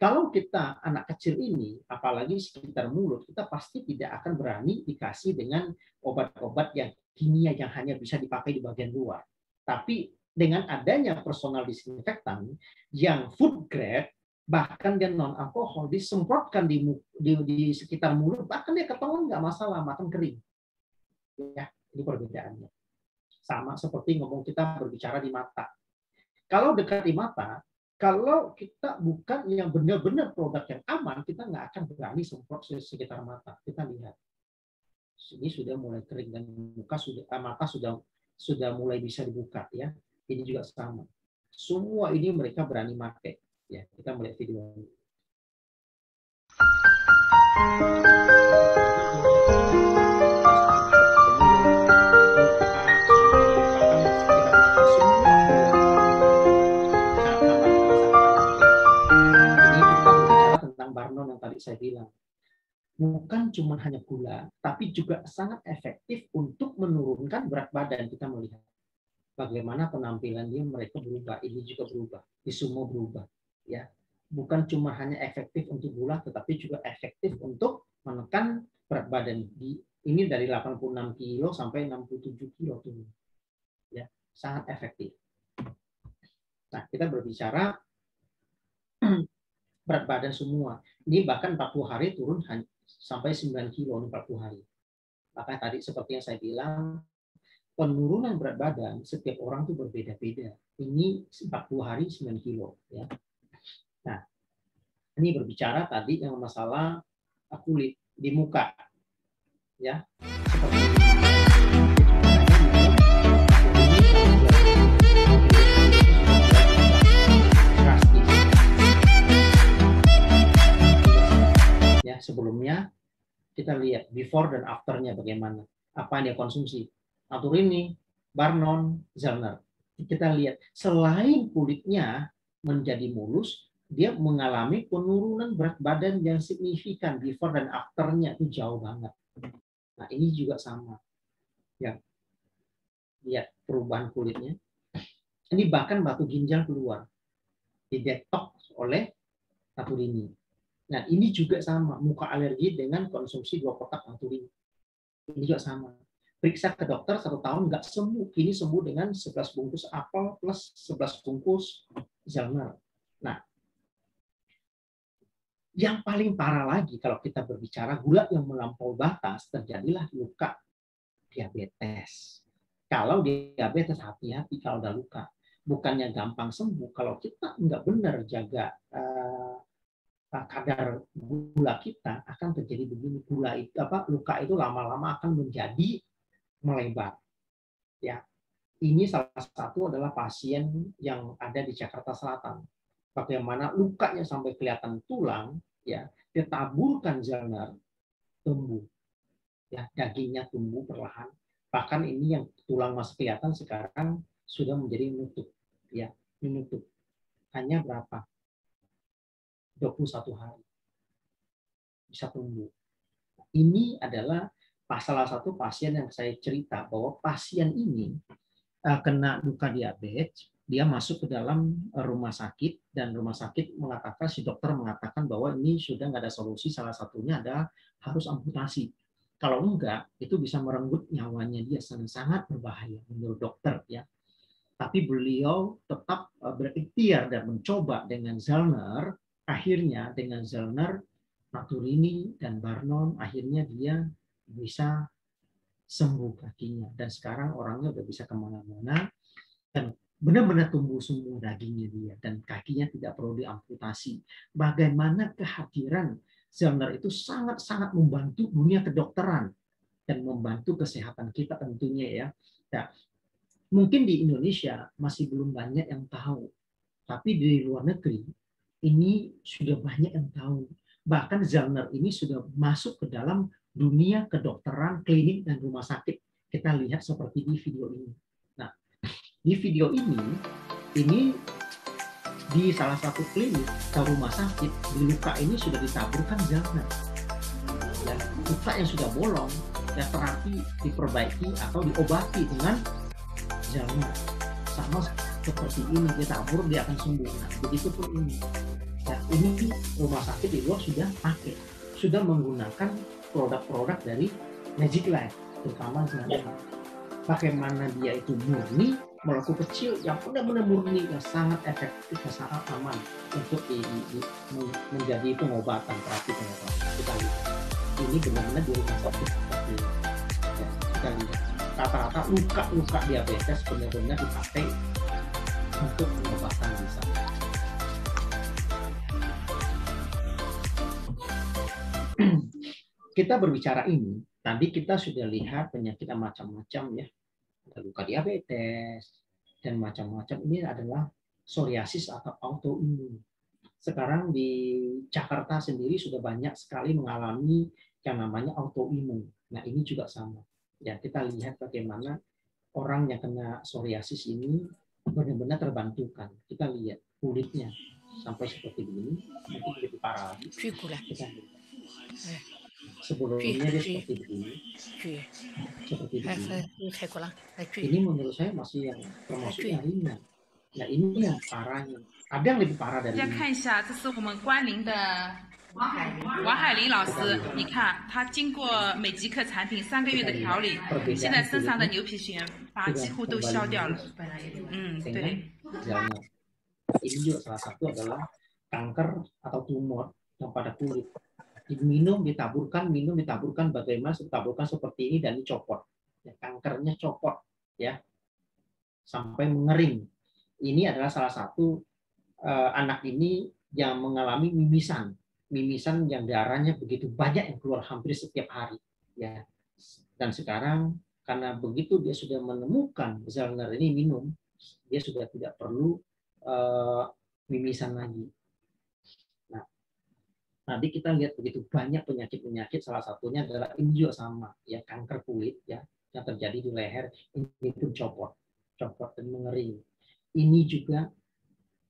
Kalau kita anak kecil ini, apalagi sekitar mulut, kita pasti tidak akan berani dikasih dengan obat-obat yang kimia yang hanya bisa dipakai di bagian luar. Tapi dengan adanya personal disinfektan yang food grade, bahkan dia non alkohol, disemprotkan di sekitar mulut, bahkan dia ketahuan nggak masalah, makan kering. Ya, ini perbedaannya. Sama seperti ngomong kita berbicara di mata. Kalau dekat di mata, kalau kita bukan yang benar-benar produk yang aman, kita nggak akan berani semprot sekitar mata. Kita lihat, ini sudah mulai kering dan mata sudah mulai bisa dibuka, ya. Ini juga sama. Semua ini mereka berani pakai, ya. Kita melihat video ini. Ini kita berbicara tentang Barnon yang tadi saya bilang. Bukan cuma hanya gula, tapi juga sangat efektif untuk menurunkan berat badan. Kita melihat bagaimana penampilan dia, mereka berubah, ini juga berubah, di semua berubah, ya. Bukan cuma hanya efektif untuk gula, tetapi juga efektif untuk menekan berat badan. Ini dari 86 kilo sampai 67 kilo tuh, ya, sangat efektif. Nah, kita berbicara berat badan semua. Ini bahkan 40 hari turun sampai 9 kilo 40 hari. Maka tadi seperti yang saya bilang, penurunan berat badan setiap orang itu berbeda-beda. Ini 40 hari 9 kilo. Ya. Nah, ini berbicara tadi yang masalah kulit di muka. Ya, seperti ini. Ya, sebelumnya kita lihat before dan afternya bagaimana. Apa yang dia konsumsi? Naturini, Barnon, Zellner. Kita lihat selain kulitnya menjadi mulus, dia mengalami penurunan berat badan yang signifikan. Before dan afternya itu jauh banget. Nah, ini juga sama. Ya, lihat perubahan kulitnya. Ini bahkan batu ginjal keluar, didetoks oleh Naturini. Nah, ini juga sama, muka alergi dengan konsumsi 2 kotak Naturini. Ini juga sama. Periksa ke dokter 1 tahun nggak sembuh, kini sembuh dengan 11 bungkus apel plus 11 bungkus Zellner. Nah, yang paling parah lagi kalau kita berbicara gula yang melampaui batas, terjadilah luka diabetes. Kalau diabetes hati-hati kalau udah luka. Bukannya gampang sembuh kalau kita nggak benar jaga kadar gula kita, akan terjadi begini. Luka itu lama-lama akan menjadi melebar. Ya, ini salah satu adalah pasien yang ada di Jakarta Selatan. Bagaimana lukanya sampai kelihatan tulang, ya, dia taburkan Zellner, tumbuh, ya, dagingnya tumbuh perlahan. Bahkan ini yang tulang masih kelihatan sekarang sudah menjadi menutup, ya, menutup. Hanya berapa? 21 hari bisa tumbuh. Ini adalah salah satu pasien yang saya cerita bahwa pasien ini kena luka diabetes, dia masuk ke dalam rumah sakit dan rumah sakit mengatakan, si dokter mengatakan bahwa ini sudah nggak ada solusi, salah satunya adalah harus amputasi. Kalau enggak, itu bisa merenggut nyawanya dia, sangat berbahaya menurut dokter, ya. Tapi beliau tetap berikhtiar dan mencoba dengan Zellner. Akhirnya dengan Zellner, Naturini, dan Barnon, akhirnya dia bisa sembuh kakinya. Dan sekarang orangnya udah bisa kemana-mana. Dan benar-benar tumbuh semua dagingnya dia. Dan kakinya tidak perlu diamputasi. Bagaimana kehadiran Zellner itu sangat-sangat membantu dunia kedokteran. Dan membantu kesehatan kita tentunya, ya. Nah, mungkin di Indonesia masih belum banyak yang tahu. Tapi di luar negeri, ini sudah banyak yang tahu. Bahkan Zellner ini sudah masuk ke dalam dunia kedokteran, klinik, dan rumah sakit. Kita lihat seperti di video ini. Nah, di video ini di salah satu klinik atau rumah sakit, di luka ini sudah ditaburkan Zellner. Ya, luka yang sudah bolong, ya terapi diperbaiki atau diobati dengan Zellner. Sama seperti ini, ditabur dia akan sembuh. Nah, begitu pun ini. Ya, ini rumah sakit di luar sudah pakai, sudah menggunakan produk-produk dari Magic Life, terutama Zellner. Bagaimana dia itu murni, molekul kecil yang benar-benar murni, yang sangat efektif, yang sangat aman untuk menjadi pengobatan, terapi pengobatan. Kita lihat. Ini benar-benar di rumah sakit seperti ini. Ya, kita lihat. Rata-rata luka diabetes benar-benar dipakai untuk pengobatan di sana. Kita berbicara ini, tadi kita sudah lihat penyakit macam-macam, ya. Ada luka diabetes dan macam-macam. Ini adalah psoriasis atau autoimun. Sekarang di Jakarta sendiri sudah banyak sekali mengalami yang namanya autoimun. Nah, ini juga sama. Ya, kita lihat bagaimana orang yang kena psoriasis ini benar-benar terbantukan. Kita lihat kulitnya sampai seperti ini, mungkin lebih parah lagi. Kita lihat. Sebelumnya dia seperti begini. Seperti begini. Ini menurut saya masih yang termasuk yang ringan. Nah, ini yang parahnya. Ada yang lebih parah dari ini. 王海林老师，你看他经过美极客产品3个月的调理，现在身上的牛皮癣把几乎都消掉了。对。 Ini juga salah satu adalah kanker atau tumor yang pada kulit. Minum ditaburkan, bagaimana ditaburkan seperti ini dan dicopot. Ya, kankernya copot, ya, sampai mengering. Ini adalah salah satu anak ini yang mengalami mimisan yang darahnya begitu banyak yang keluar hampir setiap hari, ya. Dan sekarang karena begitu dia sudah menemukan Zellner ini minum, dia sudah tidak perlu mimisan lagi. Nah, tadi kita lihat begitu banyak penyakit, salah satunya adalah ini juga sama, ya, kanker kulit, ya, yang terjadi di leher, ini pun copot dan mengering. Ini juga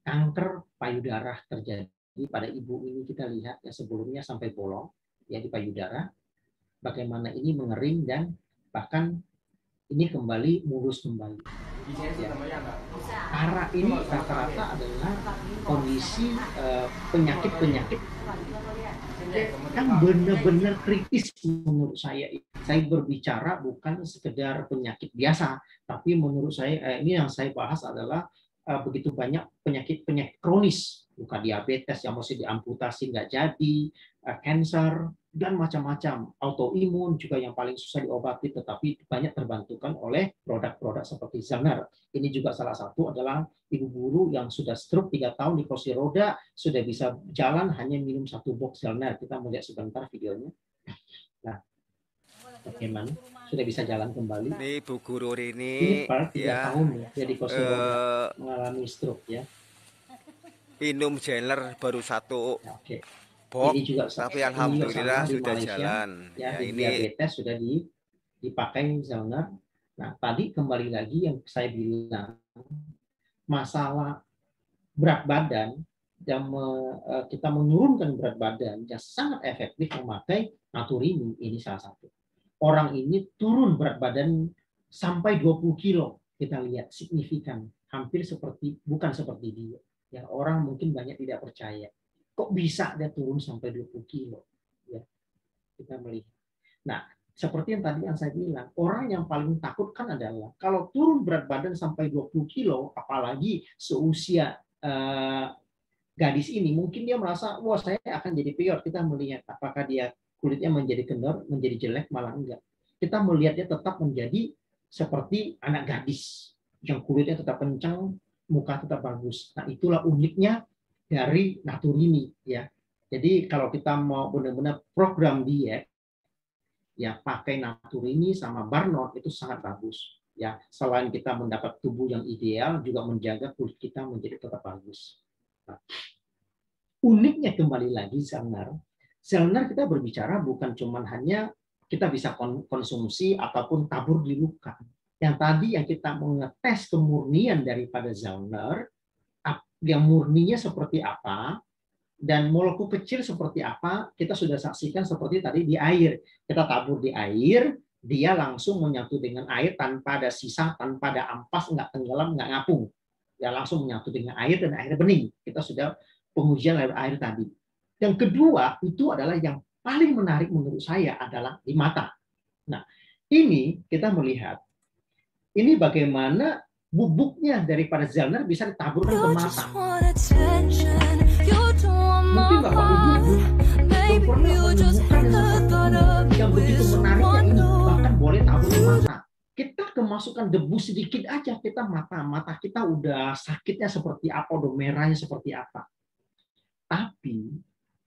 kanker payudara terjadi pada ibu ini, kita lihat ya sebelumnya sampai bolong ya di payudara, bagaimana ini mengering dan bahkan ini kembali mulus kembali. Ya. Karena ini rata-rata adalah kondisi penyakit-penyakit yang benar-benar kritis menurut saya. Saya berbicara bukan sekedar penyakit biasa, tapi menurut saya ini yang saya bahas adalah begitu banyak penyakit kronis, bukan diabetes yang mesti diamputasi nggak jadi, cancer dan macam-macam, autoimun juga yang paling susah diobati, tetapi banyak terbantukan oleh produk-produk seperti Zellner. Ini juga salah satu adalah ibu guru yang sudah stroke 3 tahun di kursi roda, sudah bisa jalan hanya minum 1 box Zellner. Kita melihat sebentar videonya. Nah, bagaimana sudah bisa jalan kembali. Ini Bu Guru ini per 3 ya, tahun ya, jadi kursi roda mengalami stroke ya. Minum Zellner baru 1 Oke. box, Ini juga tapi alhamdulillah sudah Malaysia, jalan. Ya, Ya, ini diabetes sudah dipakai Zellner. Nah, tadi kembali lagi yang saya bilang masalah berat badan yang kita menurunkan berat badan yang sangat efektif memakai Naturini, ini salah satu. Orang ini turun berat badan sampai 20 kilo, kita lihat signifikan, hampir bukan seperti dia. Ya, orang mungkin banyak tidak percaya. Kok bisa dia turun sampai 20 kilo? Ya, kita melihat. Nah, seperti yang tadi yang saya bilang, orang yang paling takut kan adalah kalau turun berat badan sampai 20 kilo, apalagi seusia gadis ini, mungkin dia merasa, wah saya akan jadi pior. Kita melihat apakah dia kulitnya menjadi kendor, menjadi jelek, malah enggak. Kita melihatnya tetap menjadi seperti anak gadis, yang kulitnya tetap kencang, muka tetap bagus. Nah, itulah uniknya dari Naturini ya. Jadi kalau kita mau benar-benar program diet, ya pakai Naturini sama Barnard itu sangat bagus. Ya, selain kita mendapat tubuh yang ideal, juga menjaga kulit kita menjadi tetap bagus. Nah, uniknya kembali lagi Zellner kita berbicara bukan cuma hanya kita bisa konsumsi ataupun tabur di luka. Yang tadi yang kita mengetes kemurnian daripada Zellner, yang murninya seperti apa, dan molekul kecil seperti apa, kita sudah saksikan seperti tadi di air. Kita tabur di air, dia langsung menyatu dengan air tanpa ada sisa, tanpa ada ampas, nggak tenggelam, nggak ngapung. Dia langsung menyatu dengan air dan air bening. Kita sudah pengujian air tadi. Yang kedua, itu adalah yang paling menarik menurut saya adalah di mata. Nah, ini kita melihat, ini bagaimana bubuknya daripada Zellner bisa ditaburkan ke mata. Mungkin Bapak Ibu belum pernah menemukan yang begitu menariknya ini, bahkan boleh tabur ke mata. Kita kemasukan debu sedikit aja, kita mata kita udah sakitnya seperti apa, udah merahnya seperti apa. Tapi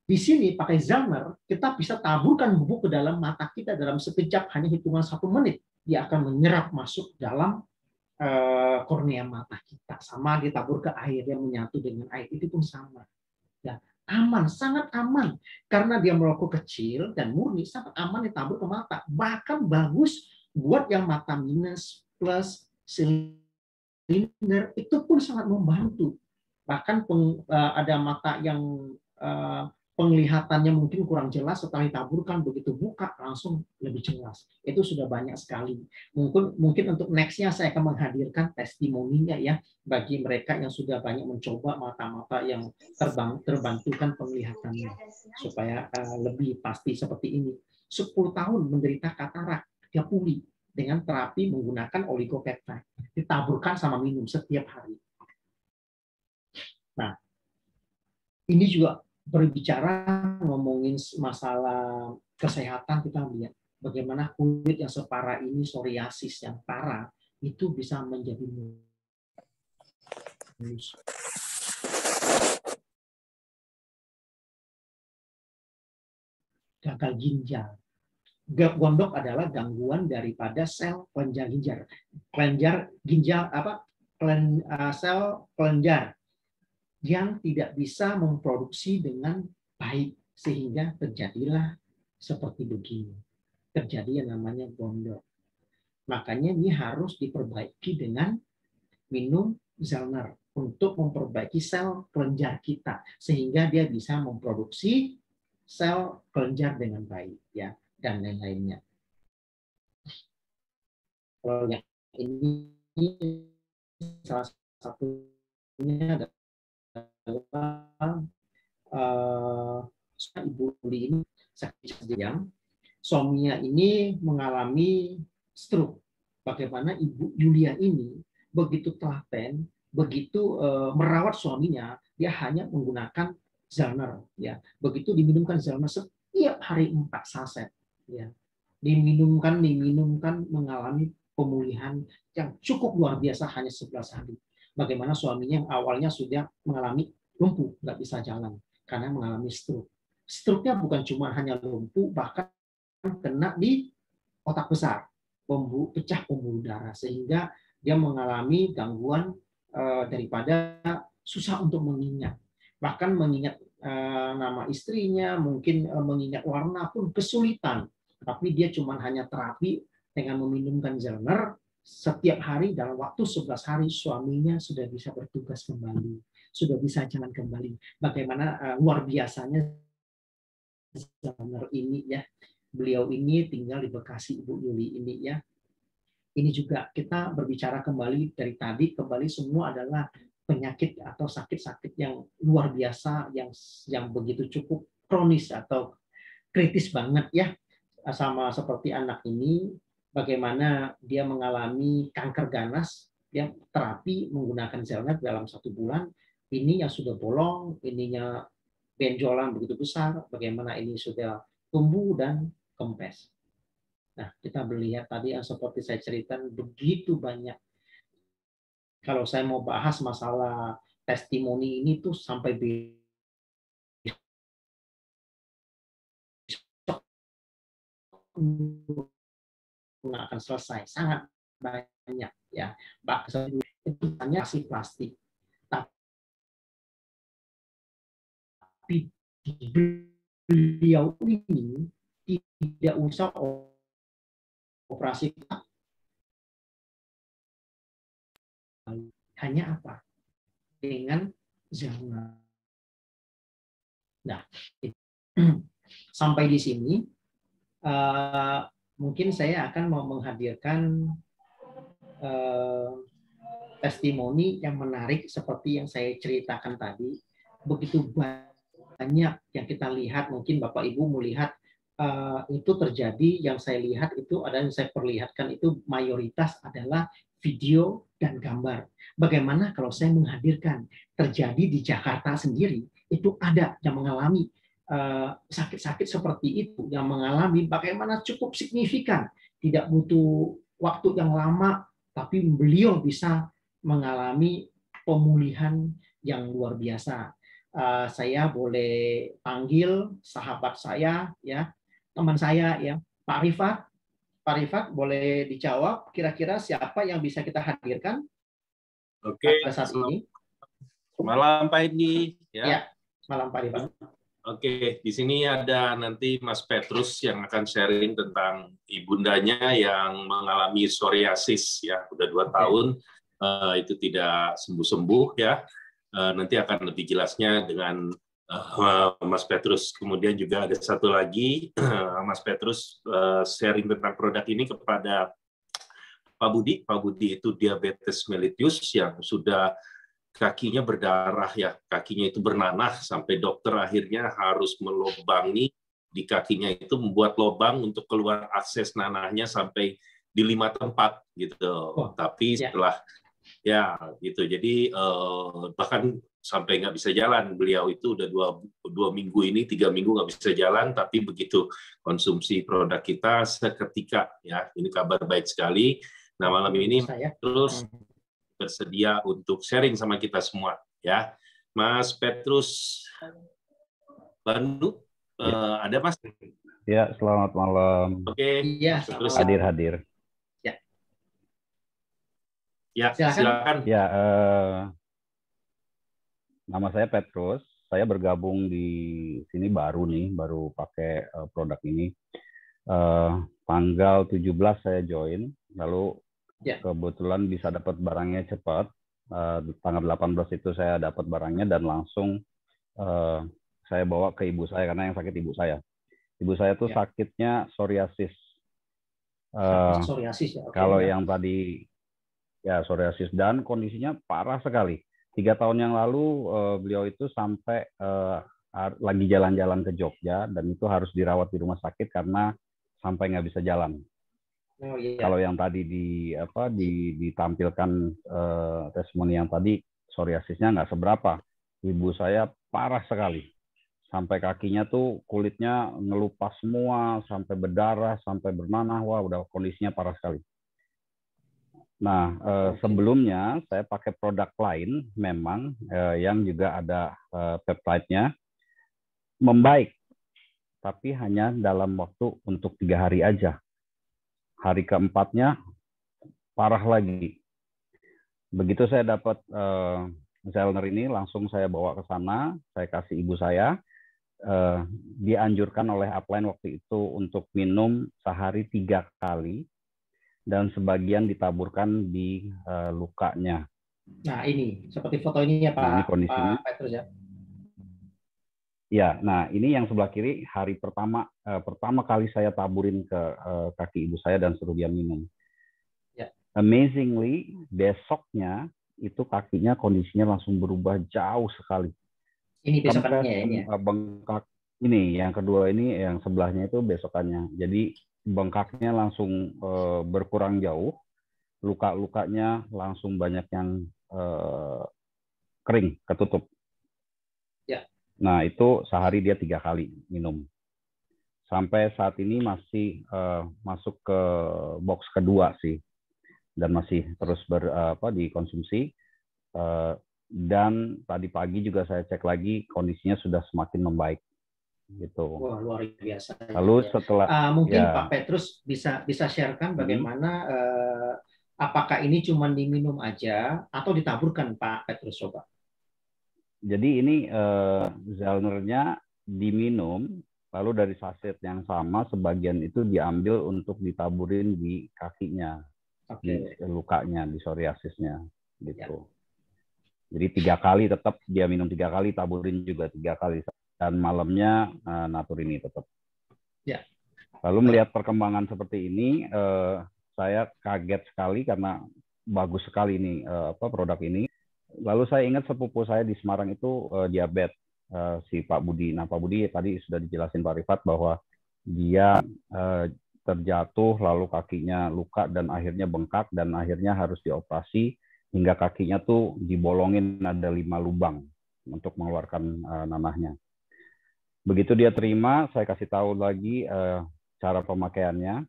di sini pakai Zellner, kita bisa taburkan bubuk ke dalam mata kita dalam sekejap, hanya hitungan 1 menit. Dia akan menyerap masuk dalam kornea mata kita. Sama ditabur ke air, yang menyatu dengan air, itu pun sama. Ya, aman, sangat aman. Karena dia molekul kecil dan murni, sangat aman ditabur ke mata. Bahkan bagus buat yang mata minus, plus, silinder, itu pun sangat membantu. Bahkan ada mata yang penglihatannya mungkin kurang jelas, setelah ditaburkan begitu buka langsung lebih jelas. Itu sudah banyak sekali. Mungkin untuk nextnya saya akan menghadirkan testimoninya ya bagi mereka yang sudah banyak mencoba mata-mata yang terbantukan penglihatannya supaya lebih pasti seperti ini. 10 tahun menderita katarak, dia pulih dengan terapi menggunakan oligopeptide, ditaburkan sama minum setiap hari. Nah, Ini juga berbicara ngomongin masalah kesehatan, kita lihat bagaimana kulit yang separah ini, psoriasis yang parah, itu bisa menjadi mulus. Gagal ginjal. Gondok adalah gangguan daripada sel kelenjar ginjal. Sel kelenjar yang tidak bisa memproduksi dengan baik, sehingga terjadilah seperti begini. Terjadi yang namanya gondok. Makanya ini harus diperbaiki dengan minum Zellner untuk memperbaiki sel kelenjar kita, sehingga dia bisa memproduksi sel kelenjar dengan baik, ya, dan lain-lainnya. Kalau yang ini salah satunya adalah Ibu Yuli ini sakit jantung. Suaminya ini mengalami stroke. Bagaimana Ibu Yulia ini begitu telaten, begitu merawat suaminya, dia hanya menggunakan Zellner, ya. Begitu diminumkan Zellner setiap hari 4 saset, ya. Diminumkan mengalami pemulihan yang cukup luar biasa hanya 11 hari. Bagaimana suaminya yang awalnya sudah mengalami lumpuh, nggak bisa jalan karena mengalami stroke. Stroke-nya bukan cuma hanya lumpuh, bahkan kena di otak besar, pecah pembuluh darah, sehingga dia mengalami gangguan daripada susah untuk mengingat. Bahkan mengingat nama istrinya, mungkin mengingat warna pun kesulitan. Tapi dia cuma hanya terapi dengan meminumkan Zellner setiap hari. Dalam waktu 11 hari suaminya sudah bisa bertugas kembali, sudah bisa jalan kembali. Bagaimana luar biasanya Zellner ini, ya. Beliau ini tinggal di Bekasi, Ibu Yuli ini, ya. Ini juga kita berbicara kembali dari tadi, kembali semua adalah penyakit atau sakit-sakit yang luar biasa, yang begitu cukup kronis atau kritis banget, ya. Sama seperti anak ini, bagaimana dia mengalami kanker ganas, dia terapi menggunakan Zellner dalam 1 bulan, ini yang sudah bolong, ininya benjolan begitu besar, bagaimana ini sudah tumbuh dan kempes. Nah, kita melihat tadi yang seperti saya ceritakan begitu banyak. Kalau saya mau bahas masalah testimoni ini tuh sampai nggak akan selesai, sangat banyak, ya. Bahkan itu hanya masih plastik, tapi beliau ini tidak usah operasi, hanya apa? Dengan Zellner. Nah, sampai di sini mungkin saya akan mau menghadirkan testimoni yang menarik seperti yang saya ceritakan tadi. Begitu banyak yang kita lihat, mungkin Bapak Ibu melihat itu terjadi, yang saya lihat itu ada, yang saya perlihatkan itu mayoritas adalah video dan gambar. Bagaimana kalau saya menghadirkan terjadi di Jakarta sendiri, itu ada yang mengalami sakit-sakit seperti itu, yang mengalami bagaimana cukup signifikan, tidak butuh waktu yang lama, tapi beliau bisa mengalami pemulihan yang luar biasa. Saya boleh panggil sahabat saya, ya, teman saya, ya, Pak Rifat. Pak Rifat, boleh dijawab kira-kira siapa yang bisa kita hadirkan? Oke, pada saat ini. Malam Pak Edi. Ya, malam Pak Rifat. Oke, di sini ada nanti Mas Petrus yang akan sharing tentang ibundanya yang mengalami psoriasis, ya, udah 2 tahun, itu tidak sembuh-sembuh, ya. Nanti akan lebih jelasnya dengan Mas Petrus. Kemudian juga ada satu lagi, Mas Petrus sharing tentang produk ini kepada Pak Budi. Pak Budi itu diabetes mellitus yang sudah kakinya berdarah, ya, kakinya itu bernanah sampai dokter akhirnya harus melubangi di kakinya itu, membuat lubang untuk keluar akses nanahnya sampai di 5 tempat gitu. Tapi setelah ya gitu, jadi bahkan sampai nggak bisa jalan. Beliau itu udah dua minggu ini, 3 minggu nggak bisa jalan, tapi begitu konsumsi produk kita seketika, ya, ini kabar baik sekali. Nah, malam ini terus bersedia untuk sharing sama kita semua, ya. Mas Petrus Banu, ada Mas? Ya, selamat malam. Oke, ya, terus hadir. Ya, silakan. Ya, nama saya Petrus. Saya bergabung di sini baru pakai produk ini. Tanggal 17 saya join, lalu kebetulan bisa dapat barangnya cepat. Tanggal 18 itu saya dapat barangnya dan langsung saya bawa ke ibu saya karena yang sakit ibu saya. Ibu saya tuh sakitnya psoriasis. Psoriasis ya. Kalau yang tadi ya psoriasis dan kondisinya parah sekali. 3 tahun yang lalu beliau itu sampai lagi jalan-jalan ke Jogja dan itu harus dirawat di rumah sakit karena sampai nggak bisa jalan. Oh, iya. Kalau yang tadi ditampilkan testimoni yang tadi psoriasisnya nggak seberapa. Ibu saya parah sekali. Sampai kakinya tuh kulitnya ngelupas semua, sampai berdarah, sampai bernanah. Wah, udah kondisinya parah sekali. Nah, sebelumnya saya pakai produk lain memang yang juga ada peptide-nya membaik, tapi hanya dalam waktu untuk 3 hari aja. Hari keempatnya parah lagi. Begitu saya dapat Zellner ini, langsung saya bawa ke sana, saya kasih ibu saya. Dianjurkan oleh upline waktu itu untuk minum sehari 3 kali. Dan sebagian ditaburkan di lukanya. Nah, ini seperti foto ini ya Pak, ini kondisinya. Pak Petrus ya. Ya, nah ini yang sebelah kiri hari pertama kali saya taburin ke kaki ibu saya dan suruh dia minum. Ya. Amazingly, besoknya itu kakinya kondisinya langsung berubah jauh sekali. Ini besokannya ya, ini ya. Bengkak. Ini yang kedua ini yang sebelahnya itu besokannya. Jadi bengkaknya langsung berkurang jauh, luka-lukanya langsung banyak yang kering, ketutup. Ya. Nah, itu sehari dia 3 kali minum. Sampai saat ini masih masuk ke box kedua sih, dan masih terus dikonsumsi. Dan tadi pagi juga saya cek lagi, kondisinya sudah semakin membaik. Gitu. Wah, luar biasa. Lalu setelah mungkin Pak Petrus bisa sharekan bagaimana apakah ini cuma diminum aja atau ditaburkan Pak Petrus, coba. Jadi ini Zellner-nya diminum, lalu dari saset yang sama sebagian itu diambil untuk ditaburin di kakinya, di lukanya, di psoriasisnya, gitu. Jadi 3 kali tetap dia minum 3 kali, taburin juga 3 kali. Dan malamnya natur ini tetap. Ya. Lalu melihat perkembangan seperti ini, saya kaget sekali karena bagus sekali ini produk ini. Lalu saya ingat sepupu saya di Semarang itu diabetes, si Pak Budi. Nah, Pak Budi tadi sudah dijelasin Pak Rifat bahwa dia terjatuh, lalu kakinya luka dan akhirnya bengkak dan akhirnya harus dioperasi hingga kakinya tuh dibolongin, ada 5 lubang untuk mengeluarkan nanahnya. Begitu dia terima, saya kasih tahu lagi cara pemakaiannya.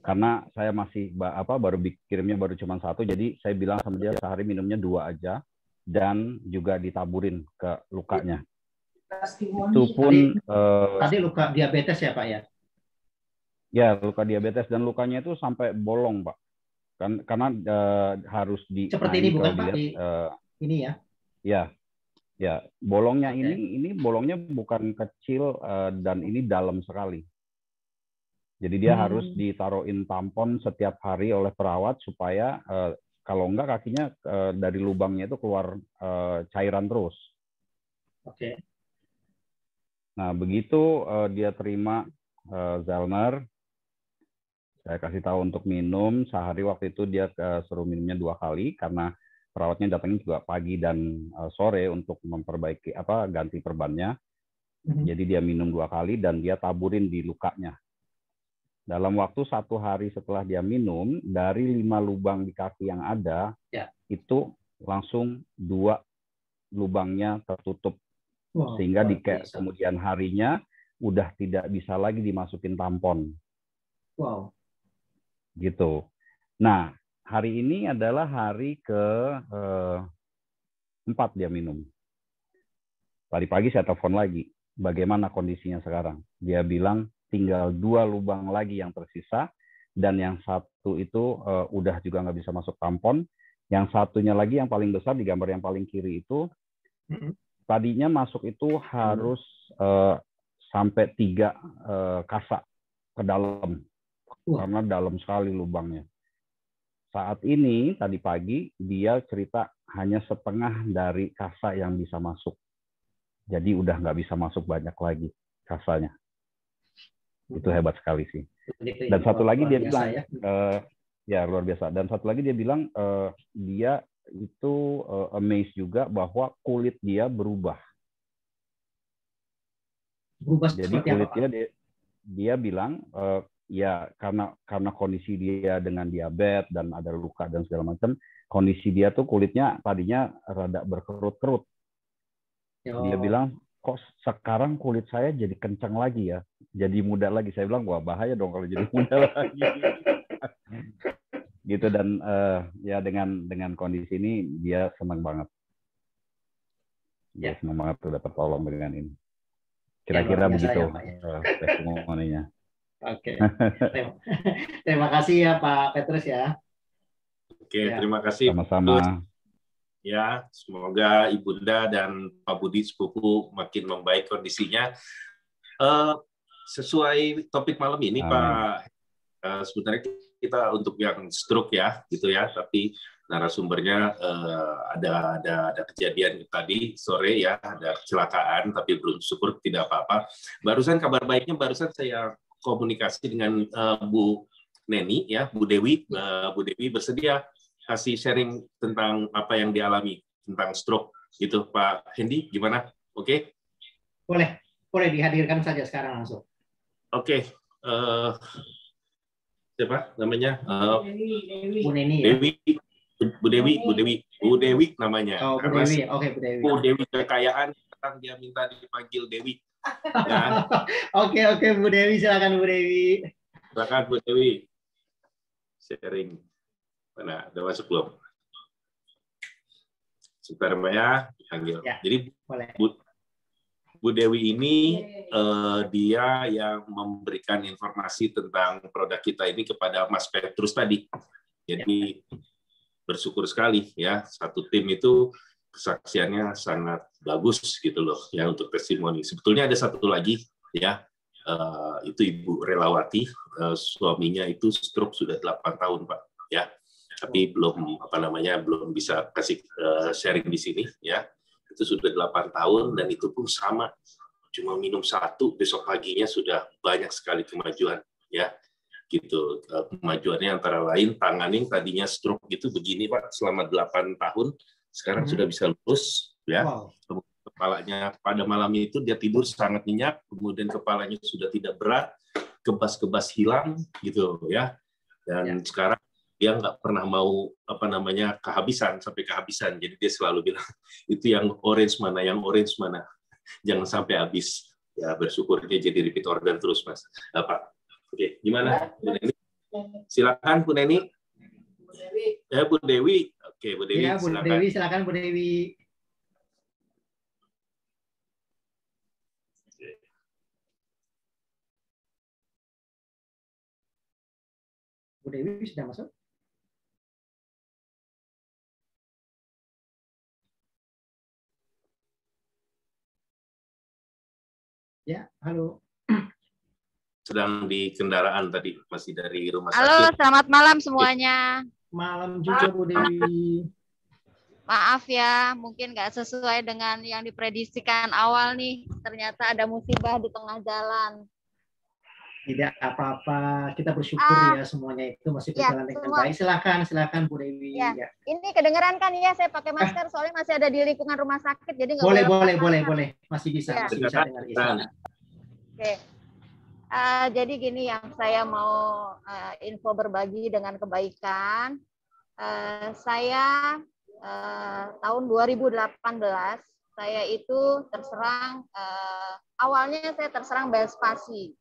Karena saya masih baru kirimnya baru cuma 1, jadi saya bilang sama dia sehari minumnya 2 aja dan juga ditaburin ke lukanya. Itu pun tadi luka diabetes ya Pak ya? Ya, luka diabetes dan lukanya itu sampai bolong, Pak. Karena harus di seperti ini bukan Pak? Ini ya? Ya, bolongnya ini bolongnya bukan kecil dan ini dalam sekali. Jadi dia harus ditaruhin tampon setiap hari oleh perawat supaya kalau enggak kakinya dari lubangnya itu keluar cairan terus. Oke. Nah, begitu dia terima Zellner, saya kasih tahu untuk minum sehari. Waktu itu dia suruh minumnya 2 kali karena perawatnya datangnya juga pagi dan sore untuk memperbaiki ganti perbannya. Jadi dia minum 2 kali dan dia taburin di lukanya. Dalam waktu 1 hari setelah dia minum, dari 5 lubang di kaki yang ada, itu langsung 2 lubangnya tertutup. Wow, Sehingga di luar biasa. kemudian harinya udah tidak bisa lagi dimasukin tampon. Wow. Gitu. Nah, hari ini adalah hari ke-4 dia minum. Tadi pagi saya telepon lagi, bagaimana kondisinya sekarang? Dia bilang tinggal 2 lubang lagi yang tersisa, dan yang satu itu udah juga nggak bisa masuk tampon. Yang satunya lagi yang paling besar di gambar yang paling kiri itu, tadinya masuk itu harus sampai 3 kasa ke dalam, karena dalam sekali lubangnya. Saat ini, tadi pagi, dia cerita hanya setengah dari kasa yang bisa masuk. Jadi udah nggak bisa masuk banyak lagi kasanya. Itu hebat sekali sih. Dan satu lagi dia bilang, ya luar biasa. Dan satu lagi dia bilang, dia itu amazed juga bahwa kulit dia berubah. Jadi kulitnya dia bilang, ya karena kondisi dia dengan diabetes dan ada luka dan segala macam, kondisi dia tuh kulitnya tadinya rada berkerut-kerut. Dia bilang, kok sekarang kulit saya jadi kencang lagi ya, jadi muda lagi. Saya bilang, wah bahaya dong kalau jadi muda lagi. Gitu. Dan ya dengan kondisi ini dia senang banget. Dia senang banget tuh dapat tolong dengan ini. Kira-kira begitu testimoninya. Oke. Terima kasih ya Pak Petrus ya. Oke, terima kasih. Sama-sama. Ya, semoga Ibunda dan Pak Budi sepupu makin membaik kondisinya. Sesuai topik malam ini, Pak, sebenarnya kita untuk yang stroke ya, gitu ya. Tapi narasumbernya ada kejadian tadi sore ya, ada kecelakaan, tapi belum syukur tidak apa-apa. Barusan kabar baiknya, barusan saya komunikasi dengan Bu Neni ya, Bu Dewi. Bu Dewi bersedia kasih sharing tentang apa yang dialami tentang stroke gitu. Pak Hendy gimana? Oke? Boleh dihadirkan saja sekarang langsung. Oke. Siapa namanya? Bu Neni ya? Bu Dewi namanya. Oh, Bu Dewi. Oke, Bu Dewi. Bu Dewi kekayaan, sekarang dia minta dipanggil Dewi. Ya. Oke, Bu Dewi, silakan Bu Dewi. Silakan Bu Dewi. Sharing. Mana, udah masuk belum? Sebentar Mbak ya, dipanggil. Ya, jadi boleh. Bu Dewi ini dia yang memberikan informasi tentang produk kita ini kepada Mas Petrus tadi. Jadi bersyukur sekali ya, satu tim itu kesaksiannya sangat bagus gitu loh ya untuk testimoni. Sebetulnya ada satu lagi ya, itu Ibu Relawati, suaminya itu stroke sudah 8 tahun Pak ya. Tapi belum belum bisa kasih sharing di sini ya. Itu sudah 8 tahun dan itu pun sama, cuma minum 1, besok paginya sudah banyak sekali kemajuan ya. Gitu. Kemajuannya antara lain tangan yang tadinya stroke gitu begini Pak selama 8 tahun sekarang sudah bisa lurus ya. Wow. Kepalanya pada malam itu dia tidur sangat nyenyak, kemudian kepalanya sudah tidak berat, kebas-kebas hilang gitu ya. Dan sekarang dia nggak pernah mau kehabisan sampai kehabisan. Jadi dia selalu bilang itu yang orange mana, jangan sampai habis. Ya bersyukur dia jadi repeat order terus Mas. Pak. Oke, gimana Bu Neni? Silakan Bu Neni. Ya Bu Dewi. Oke Bu Dewi. Ya Bu Dewi, silakan Bu Dewi. Bu Dewi sudah masuk? Ya, halo. Sedang di kendaraan tadi, masih dari rumah sakit. Halo, selamat malam semuanya. Malam juga Bu Dewi. Maaf ya, mungkin nggak sesuai dengan yang diprediksikan awal nih. Ternyata ada musibah di tengah jalan. Tidak apa-apa, kita bersyukur ya semuanya itu masih berjalan dengan baik. Silakan Bu Dewi. Ya. Ini kedengeran kan ya, saya pakai masker soalnya masih ada di lingkungan rumah sakit, jadi nggak boleh, masih bisa dengar Isana. Oke. Jadi gini yang saya mau info berbagi dengan kebaikan. Saya tahun 2018 saya itu terserang, awalnya saya terserang Belspasi.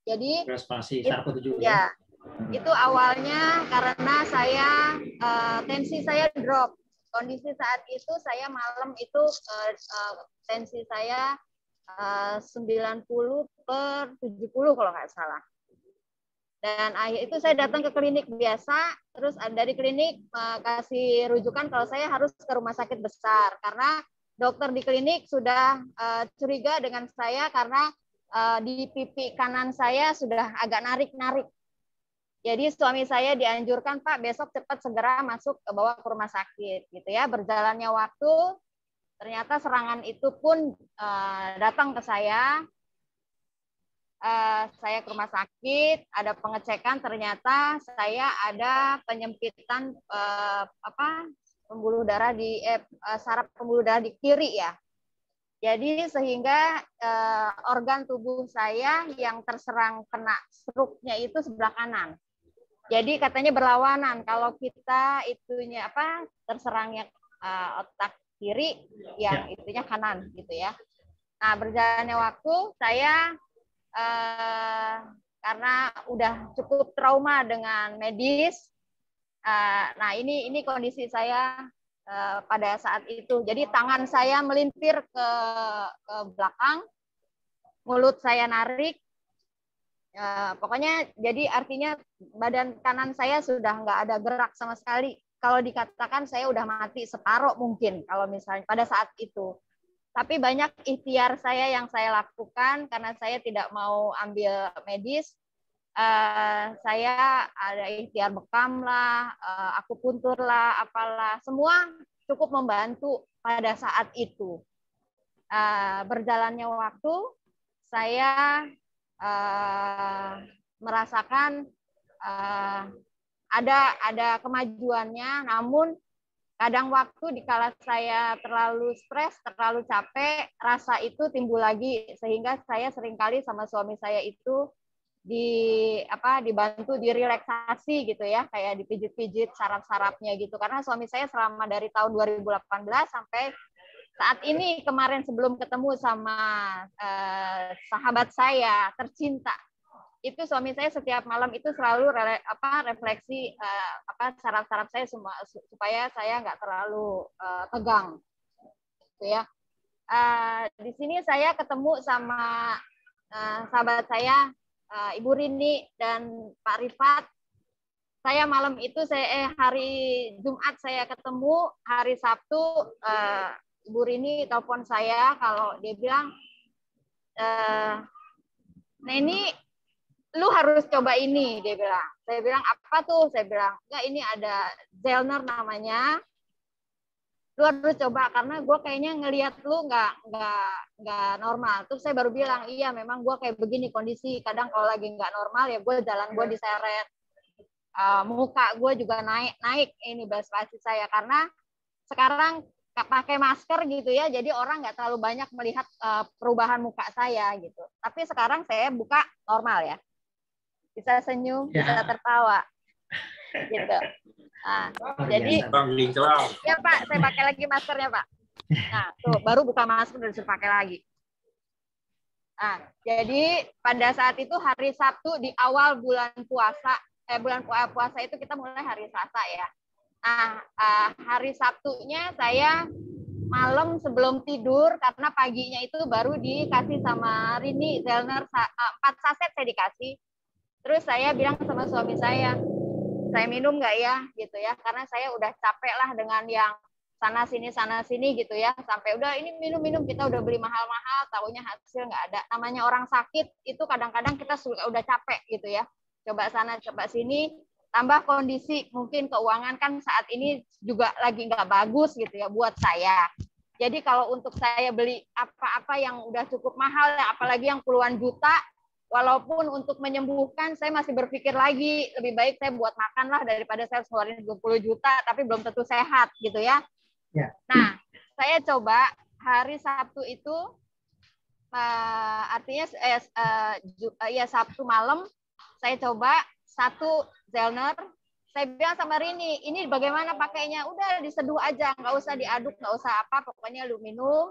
Jadi Belspasi SARS-CoV-2 ya. Itu awalnya karena saya tensi saya drop. Kondisi saat itu saya malam itu tensi saya 90/70 kalau nggak salah. Dan akhir itu saya datang ke klinik biasa, terus dari klinik kasih rujukan kalau saya harus ke rumah sakit besar karena dokter di klinik sudah curiga dengan saya karena di pipi kanan saya sudah agak narik-narik. Jadi suami saya dianjurkan, Pak, besok cepat segera masuk bawa ke rumah sakit, gitu ya. Berjalannya waktu, ternyata serangan itu pun datang ke saya. Saya ke rumah sakit, ada pengecekan, ternyata saya ada penyempitan pembuluh darah di saraf pembuluh darah di kiri ya. Jadi sehingga organ tubuh saya yang terserang kena stroke-nya itu sebelah kanan. Jadi katanya berlawanan, kalau kita itunya terserangnya otak kiri, yang itunya kanan gitu ya. Nah, berjalannya waktu saya karena udah cukup trauma dengan medis. Nah, ini kondisi saya pada saat itu. Jadi tangan saya melintir ke belakang, mulut saya narik. Pokoknya jadi artinya badan kanan saya sudah nggak ada gerak sama sekali. Kalau dikatakan saya udah mati separuh mungkin kalau misalnya pada saat itu. Tapi banyak ikhtiar saya yang saya lakukan karena saya tidak mau ambil medis. Saya ada ikhtiar bekam lah, akupuntur lah, apalah, semua cukup membantu pada saat itu. Berjalannya waktu, saya merasakan ada kemajuannya, namun kadang waktu dikala saya terlalu stres, terlalu capek, rasa itu timbul lagi, sehingga saya seringkali sama suami saya itu dibantu direlaksasi gitu ya, kayak dipijit-pijit saraf-sarafnya gitu, karena suami saya selama dari tahun 2018 sampai saat ini kemarin sebelum ketemu sama sahabat saya tercinta, itu suami saya setiap malam itu selalu refleksi saraf-saraf saya semua supaya saya nggak terlalu tegang, gitu ya. Di sini saya ketemu sama sahabat saya Ibu Rini dan Pak Rifat. Saya malam itu hari Jumat saya ketemu, hari Sabtu Ibu Rini telepon saya kalau dia bilang, Neni, lu harus coba ini, dia bilang. Saya bilang, apa tuh? Saya bilang, enggak, ini ada Zellner namanya. Lu harus coba karena gue kayaknya ngelihat lu nggak normal. Terus saya baru bilang, iya memang gue kayak begini kondisi. Kadang kalau lagi nggak normal ya gue jalan gue diseret. Muka gue juga naik ini Belspasi saya karena sekarang pakai masker gitu ya, jadi orang nggak terlalu banyak melihat perubahan muka saya gitu. Tapi sekarang saya buka normal ya, bisa senyum, bisa tertawa, gitu. Jadi ya Pak, saya pakai lagi maskernya Pak. Nah tuh baru buka masker dan pakai lagi. Jadi pada saat itu hari Sabtu di awal bulan puasa, bulan puasa itu kita mulai hari Selasa ya. Hari Sabtunya saya malam sebelum tidur karena paginya itu baru dikasih sama Rini Zellner 4 saset saya dikasih. Terus saya bilang sama suami saya minum nggak ya gitu ya, karena saya udah capek lah dengan yang sana sini gitu ya, sampai udah ini minum kita udah beli mahal-mahal, taunya hasil nggak ada. Namanya orang sakit itu kadang-kadang kita udah capek gitu ya, coba sana coba sini. Tambah kondisi mungkin keuangan kan saat ini juga lagi nggak bagus gitu ya buat saya. Jadi kalau untuk saya beli apa-apa yang udah cukup mahal, apalagi yang puluhan juta, walaupun untuk menyembuhkan saya masih berpikir lagi, lebih baik saya buat makan lah daripada saya ngeluarin 20 juta tapi belum tentu sehat gitu ya. Nah, saya coba hari Sabtu itu, artinya Sabtu malam saya coba 1 Zellner, Saya bilang sama Rini, ini bagaimana pakainya? Udah diseduh aja, nggak usah diaduk, nggak usah apa, pokoknya lu minum.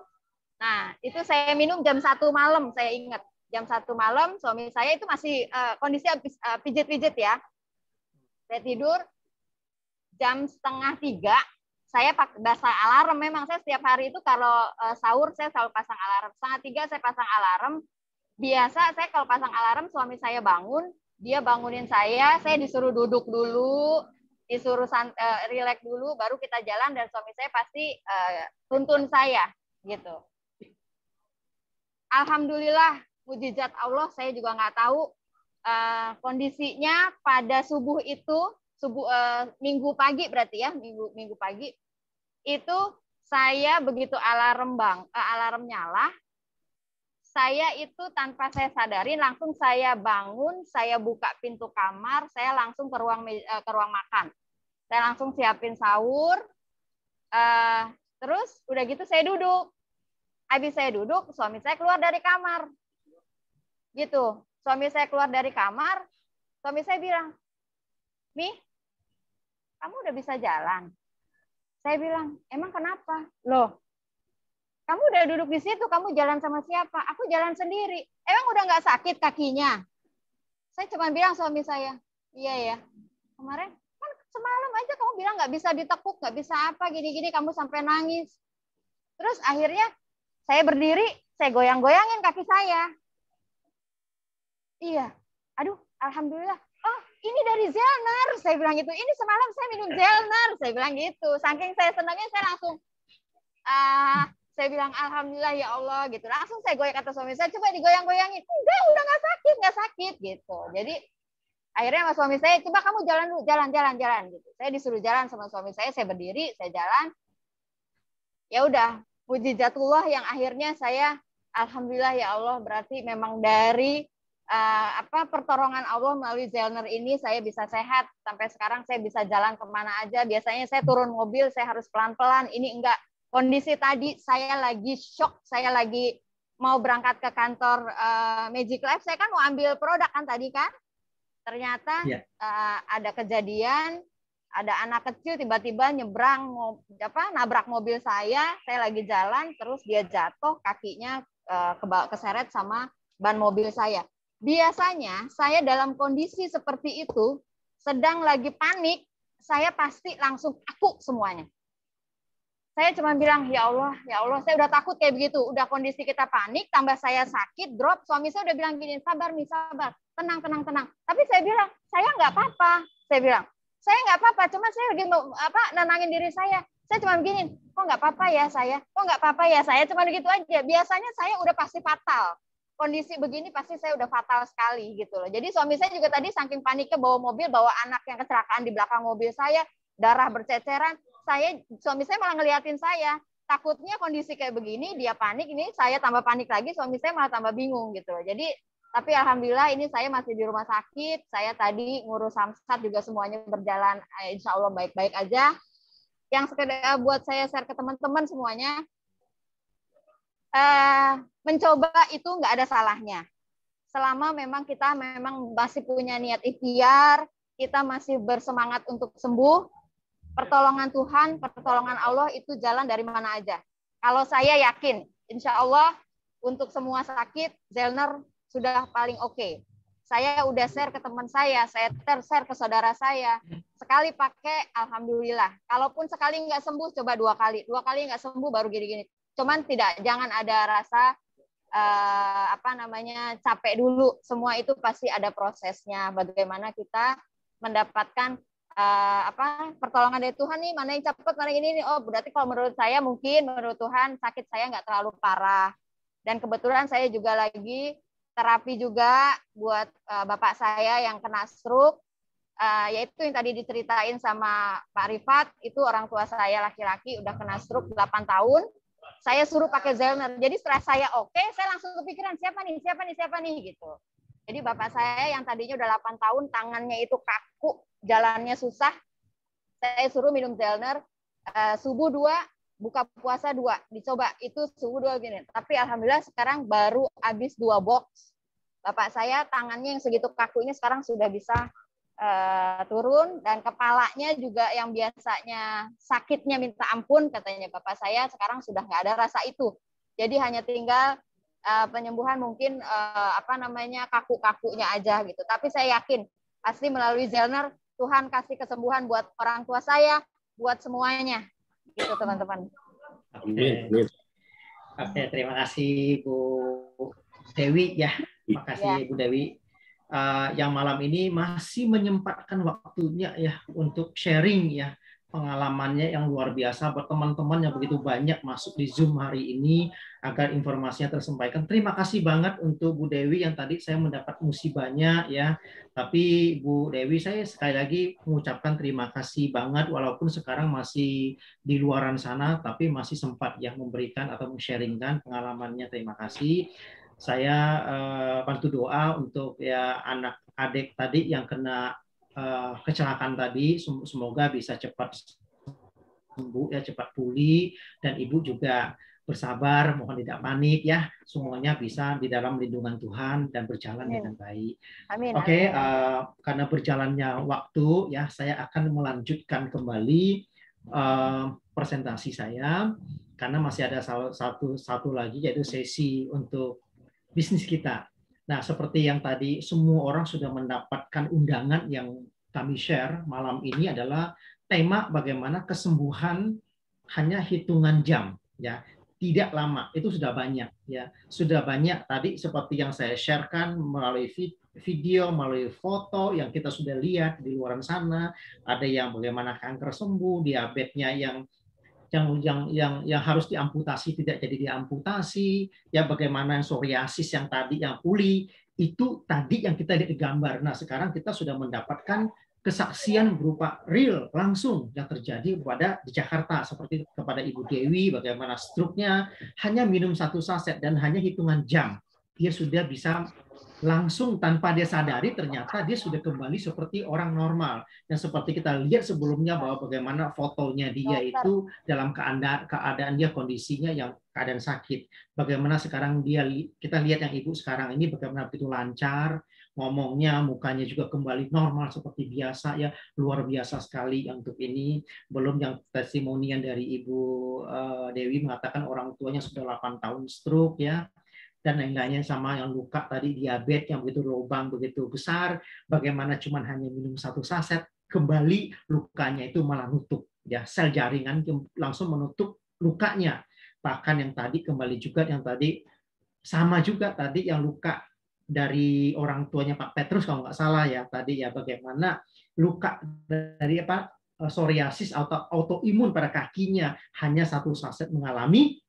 Nah, itu saya minum jam 1 malam, saya ingat. Jam 1 malam, suami saya itu masih kondisi habis pijit-pijit ya. Saya tidur, jam 2:30, saya pasang alarm. Memang saya setiap hari itu kalau sahur, saya selalu pasang alarm. 2:30 saya pasang alarm. Biasa saya kalau pasang alarm, suami saya bangun, dia bangunin saya disuruh duduk dulu, disuruh rileks dulu, baru kita jalan, dan suami saya pasti tuntun saya gitu. Alhamdulillah, mujizat Allah, saya juga nggak tahu kondisinya pada subuh itu, minggu pagi berarti ya, minggu pagi itu saya begitu alarm nyala, saya itu tanpa saya sadari langsung saya bangun, saya buka pintu kamar, saya langsung ke ruang makan. Saya langsung siapin sahur, terus udah gitu saya duduk. Habis saya duduk, suami saya keluar dari kamar. Gitu. Suami saya keluar dari kamar, suami saya bilang, "Mi, kamu udah bisa jalan?" Saya bilang, "Emang kenapa?" "Loh, kamu udah duduk di situ, kamu jalan sama siapa?" "Aku jalan sendiri." "Emang udah nggak sakit kakinya?" Saya cuma bilang suami saya, "Iya ya, kemarin kan semalam aja kamu bilang nggak bisa ditekuk, nggak bisa apa, gini-gini, kamu sampai nangis." Terus akhirnya saya berdiri, saya goyang-goyangin kaki saya. Iya, aduh, alhamdulillah. "Oh, ini dari Zelner," saya bilang gitu. "Ini semalam saya minum Zelner," saya bilang gitu. Saking saya senangnya, saya langsung saya bilang alhamdulillah ya Allah gitu. Langsung saya goyang kata suami saya, "Coba digoyang-goyangin." "Enggak, udah nggak sakit gitu." Jadi akhirnya sama suami saya, "Coba kamu jalan dulu, jalan gitu." Saya disuruh jalan sama suami saya berdiri, saya jalan. Ya udah, mujizatullah yang akhirnya saya alhamdulillah ya Allah, berarti memang dari pertolongan Allah melalui Zelner ini saya bisa sehat. Sampai sekarang saya bisa jalan kemana aja. Biasanya saya turun mobil, saya harus pelan-pelan. Ini enggak. Kondisi tadi saya lagi shock, saya lagi mau berangkat ke kantor Magic Life, saya kan mau ambil produk kan tadi kan. Ternyata ada kejadian, ada anak kecil tiba-tiba nyebrang, nabrak mobil saya lagi jalan, terus dia jatuh, kakinya keseret sama ban mobil saya. Biasanya saya dalam kondisi seperti itu, sedang lagi panik, saya pasti langsung kaku semuanya. Saya cuma bilang, ya Allah, saya udah takut kayak begitu. Udah kondisi kita panik, tambah saya sakit, drop. Suami saya udah bilang gini, "Sabar, Mi, sabar. Tenang. Tapi saya bilang, saya nggak apa-apa. Saya bilang, saya nggak apa-apa. Cuma saya lagi nenangin diri saya. Saya cuma begini, kok nggak apa-apa ya saya? Kok nggak apa-apa ya saya? Cuma gitu aja. Biasanya saya udah pasti fatal. Kondisi begini pasti saya udah fatal sekali gitu loh. Jadi suami saya juga tadi saking paniknya bawa mobil, bawa anak yang kecelakaan di belakang mobil saya, darah berceceran. Suami saya malah ngeliatin saya. Takutnya kondisi kayak begini, dia panik, ini saya tambah panik lagi, suami saya malah tambah bingung gitu loh. Jadi, tapi alhamdulillah ini saya masih di rumah sakit. Saya tadi ngurus samsat juga semuanya berjalan, insya Allah baik-baik aja. Yang sekedar buat saya share ke teman-teman semuanya, mencoba itu nggak ada salahnya. Selama memang kita masih punya niat ikhtiar, kita masih bersemangat untuk sembuh, pertolongan Tuhan, pertolongan Allah itu jalan dari mana aja. Kalau saya yakin, insya Allah untuk semua sakit, Zelner sudah paling oke. Saya udah share ke teman saya share ke saudara saya. Sekali pakai, alhamdulillah. Kalaupun sekali nggak sembuh, coba 2 kali. 2 kali nggak sembuh, baru gini-gini. Cuman jangan ada rasa capek dulu. Semua itu pasti ada prosesnya. Bagaimana kita mendapatkan pertolongan dari Tuhan nih, mana yang cepat, mana yang ini. Oh, berarti kalau menurut saya, mungkin menurut Tuhan sakit saya nggak terlalu parah. Dan kebetulan saya juga lagi terapi juga buat bapak saya yang kena stroke, yaitu yang tadi diceritain sama Pak Rifat, itu orang tua saya laki-laki udah kena stroke 8 tahun. Saya suruh pakai Zelner. Jadi setelah saya oke, saya langsung kepikiran siapa nih gitu. Jadi bapak saya yang tadinya udah 8 tahun, tangannya itu kaku, jalannya susah, saya suruh minum Zelner, subuh 2, buka puasa 2, dicoba, itu subuh 2 gini. Tapi alhamdulillah sekarang baru habis 2 box. Bapak saya tangannya yang segitu kakunya sekarang sudah bisa turun, dan kepalanya juga yang biasanya sakitnya minta ampun, katanya bapak saya, sekarang sudah nggak ada rasa itu. Jadi hanya tinggal penyembuhan mungkin kaku-kakunya aja gitu. Tapi saya yakin pasti melalui Zelner Tuhan kasih kesembuhan buat orang tua saya, buat semuanya, gitu teman-teman. Oke, terima kasih Bu Dewi ya. Terima kasih Bu Dewi. Yang malam ini masih menyempatkan waktunya ya untuk sharing ya pengalamannya yang luar biasa buat teman-teman yang begitu banyak masuk di Zoom hari ini agar informasinya tersampaikan. Terima kasih banget untuk Bu Dewi yang tadi saya mendapat musibahnya ya. Tapi Bu Dewi saya sekali lagi mengucapkan terima kasih banget walaupun sekarang masih di luaran sana tapi masih sempat ya memberikan atau men-sharingkan pengalamannya. Terima kasih. Saya bantu doa untuk ya anak adik tadi yang kena kecelakaan tadi, semoga bisa cepat sembuh ya, cepat pulih, dan ibu juga bersabar, mohon tidak panik ya, semuanya bisa di dalam lindungan Tuhan dan berjalan dengan baik. Amin. Oke, karena berjalannya waktu ya, saya akan melanjutkan kembali presentasi saya karena masih ada satu lagi yaitu sesi untuk bisnis kita. Nah, seperti yang tadi semua orang sudah mendapatkan undangan yang kami share malam ini adalah tema bagaimana kesembuhan hanya hitungan jam ya, tidak lama. Itu sudah banyak ya. Sudah banyak tadi seperti yang saya sharekan melalui video, melalui foto yang kita sudah lihat di luar sana, ada yang bagaimana kanker sembuh, diabetesnya yang harus diamputasi tidak jadi diamputasi, ya bagaimana psoriasis yang tadi yang pulih, itu tadi yang kita lihat di gambar. Nah, sekarang kita sudah mendapatkan kesaksian berupa real langsung yang terjadi di Jakarta, seperti kepada Ibu Dewi, bagaimana stroke-nya hanya minum 1 saset dan hanya hitungan jam dia sudah bisa langsung tanpa dia sadari ternyata dia sudah kembali seperti orang normal. Dan seperti kita lihat sebelumnya bahwa bagaimana fotonya dia itu dalam keadaan dia kondisinya yang keadaan sakit. Bagaimana sekarang kita lihat yang ibu sekarang ini bagaimana begitu lancar, ngomongnya, mukanya juga kembali normal seperti biasa ya, luar biasa sekali untuk ini. Belum yang testimonian dari Ibu Dewi mengatakan orang tuanya sudah 8 tahun stroke ya. Dan lain-lainnya sama yang luka tadi diabetes yang begitu lubang begitu besar, bagaimana cuman hanya minum 1 saset kembali lukanya itu malah nutup ya, sel jaringan langsung menutup lukanya. Bahkan yang tadi kembali juga yang tadi sama juga tadi yang luka dari orang tuanya Pak Petrus kalau nggak salah ya tadi ya, bagaimana luka dari psoriasis atau autoimun pada kakinya hanya 1 saset mengalami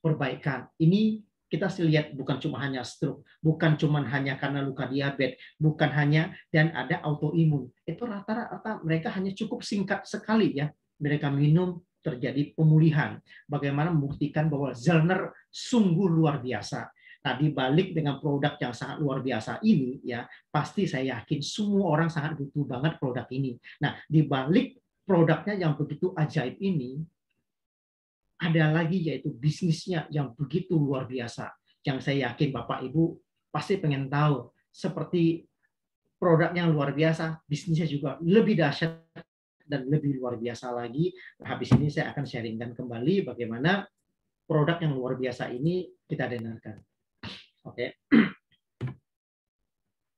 perbaikan. Ini kita lihat bukan cuma hanya stroke, bukan cuma hanya karena luka diabetes, bukan hanya dan ada autoimun. Itu rata-rata mereka hanya cukup singkat sekali ya. Mereka minum terjadi pemulihan. Bagaimana membuktikan bahwa Zelner sungguh luar biasa. Nah, dibalik dengan produk yang sangat luar biasa ini ya, pasti saya yakin semua orang sangat butuh banget produk ini. Nah, dibalik produknya yang begitu ajaib ini, ada lagi yaitu bisnisnya yang begitu luar biasa. Yang saya yakin Bapak Ibu pasti pengen tahu. Seperti produknya yang luar biasa, bisnisnya juga lebih dahsyat dan lebih luar biasa lagi. Habis ini saya akan sharingkan kembali bagaimana produk yang luar biasa ini kita dengarkan. Oke.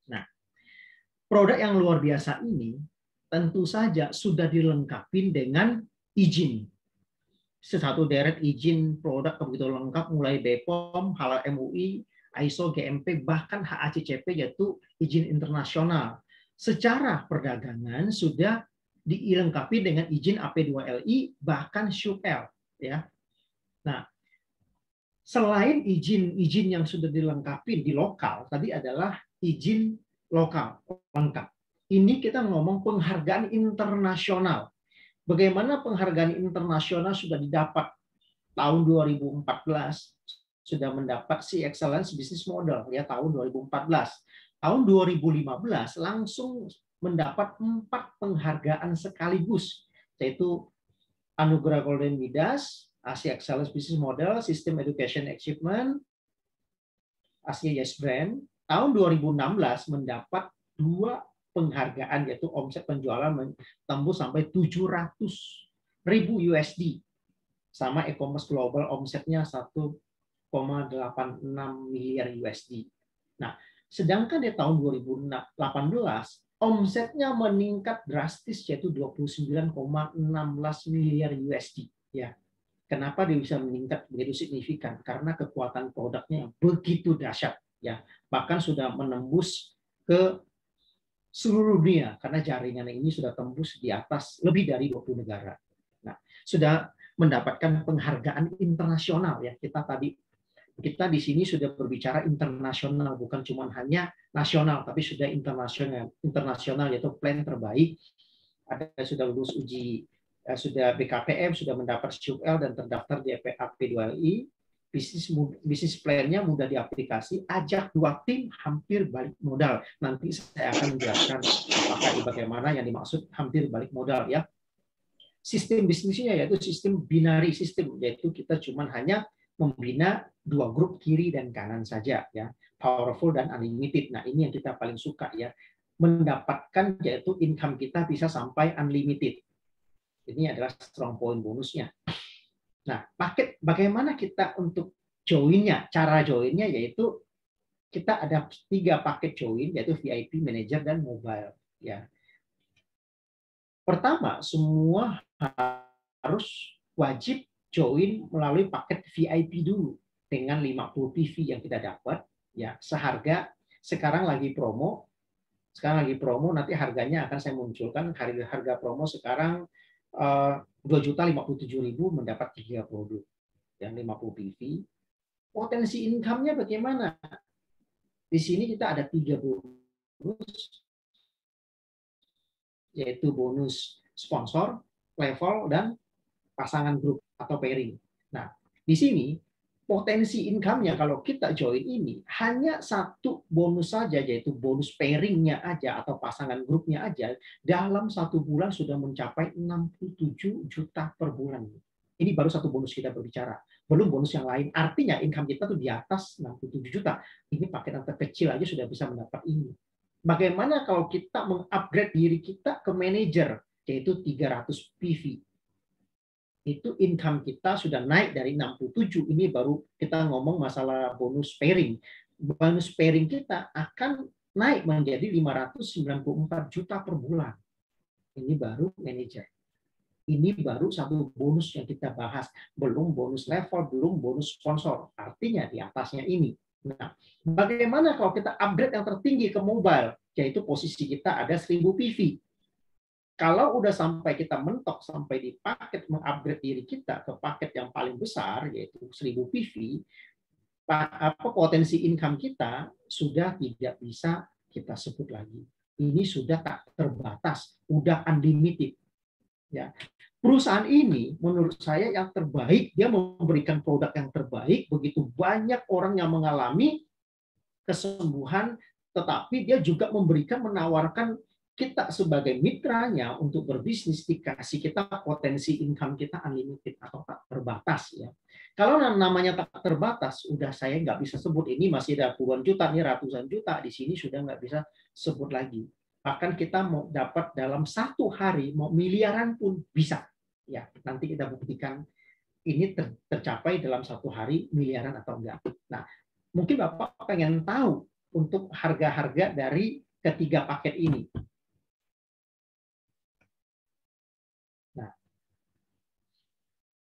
Nah, produk yang luar biasa ini tentu saja sudah dilengkapi dengan izin. Satu deret izin produk begitu lengkap mulai BPOM, Halal MUI, ISO, GMP, bahkan HACCP yaitu izin internasional. Secara perdagangan sudah dilengkapi dengan izin AP2LI bahkan SUPL ya. Nah, selain izin-izin yang sudah dilengkapi di lokal tadi adalah izin lokal lengkap. Ini kita ngomong penghargaan internasional. Bagaimana penghargaan internasional sudah didapat tahun 2014, sudah mendapat si Excellence Business Model ya tahun 2014. Tahun 2015 langsung mendapat 4 penghargaan sekaligus, yaitu Anugerah Golden Midas, Asia Excellence Business Model, System Education Achievement, Asia Yes Brand. Tahun 2016 mendapat 2 penghargaan, yaitu omset penjualan tembus sampai 700.000 USD. Sama e-commerce global omsetnya 1,86 miliar USD. Nah, sedangkan di tahun 2018 omsetnya meningkat drastis, yaitu 29,16 miliar USD. Ya, kenapa dia bisa meningkat begitu signifikan? Karena kekuatan produknya yang begitu dahsyat. Ya, bahkan sudah menembus ke seluruh dunia karena jaringan ini sudah tembus di atas lebih dari 20 negara. Nah, sudah mendapatkan penghargaan internasional ya. Kita di sini sudah berbicara internasional, bukan cuma hanya nasional, tapi sudah internasional. Internasional yaitu plan terbaik. Ada sudah lulus uji, sudah BKPM, sudah mendapat SUL dan terdaftar di AP2LI. Bisnis plan-nya mudah diaplikasi, ajak 2 tim hampir balik modal. Nanti saya akan menjelaskan apakah bagaimana yang dimaksud hampir balik modal ya. Sistem bisnisnya yaitu sistem binary system, yaitu kita cuma hanya membina 2 grup kiri dan kanan saja ya, powerful dan unlimited. Nah, ini yang kita paling suka ya, mendapatkan yaitu income kita bisa sampai unlimited. Ini adalah strong point bonusnya. Nah, paket bagaimana kita untuk joinnya? Cara joinnya yaitu kita ada 3 paket join, yaitu VIP, manager, dan mobile. Ya. Pertama, semua harus wajib join melalui paket VIP dulu dengan 50 PV yang kita dapat. Ya, seharga sekarang lagi promo. Sekarang lagi promo, nanti harganya akan saya munculkan. Harga promo sekarang 2.057.000 mendapat 3 produk yang 50 PV. Potensi income-nya bagaimana? Di sini kita ada 3 bonus, yaitu bonus sponsor, level, dan pasangan grup atau pairing. Nah, di sini potensi income-nya kalau kita join ini hanya 1 bonus saja, yaitu bonus pairing-nya aja atau pasangan grupnya aja, dalam 1 bulan sudah mencapai 67 juta per bulan. Ini baru 1 bonus kita berbicara, belum bonus yang lain. Artinya income kita tuh di atas 67 juta. Ini paket yang terkecil aja sudah bisa mendapat ini. Bagaimana kalau kita mengupgrade diri kita ke manager, yaitu 300 PV. Itu income kita sudah naik dari 67. Ini baru kita ngomong masalah bonus pairing. Bonus pairing kita akan naik menjadi 594 juta per bulan. Ini baru manager. Ini baru 1 bonus yang kita bahas. Belum bonus level, belum bonus sponsor. Artinya di atasnya ini. Nah, bagaimana kalau kita upgrade yang tertinggi ke mobile, yaitu posisi kita ada 1000 PV. Kalau udah sampai kita mentok sampai di paket mengupgrade diri kita ke paket yang paling besar, yaitu 1000 PV, potensi income kita sudah tidak bisa kita sebut lagi. Ini sudah tak terbatas, udah unlimited. Ya. Perusahaan ini menurut saya yang terbaik, dia memberikan produk yang terbaik, begitu banyak orang yang mengalami kesembuhan, tetapi dia juga menawarkan kita sebagai mitranya untuk berbisnis, dikasih kita potensi income kita unlimited atau tak terbatas ya. Kalau namanya tak terbatas, udah saya nggak bisa sebut, ini masih ada puluhan juta, nih ratusan juta, di sini sudah nggak bisa sebut lagi. Bahkan kita mau dapat dalam 1 hari, mau miliaran pun bisa. Ya, nanti kita buktikan ini tercapai dalam 1 hari miliaran atau enggak. Nah, mungkin Bapak pengen tahu untuk harga-harga dari ketiga paket ini. Nah,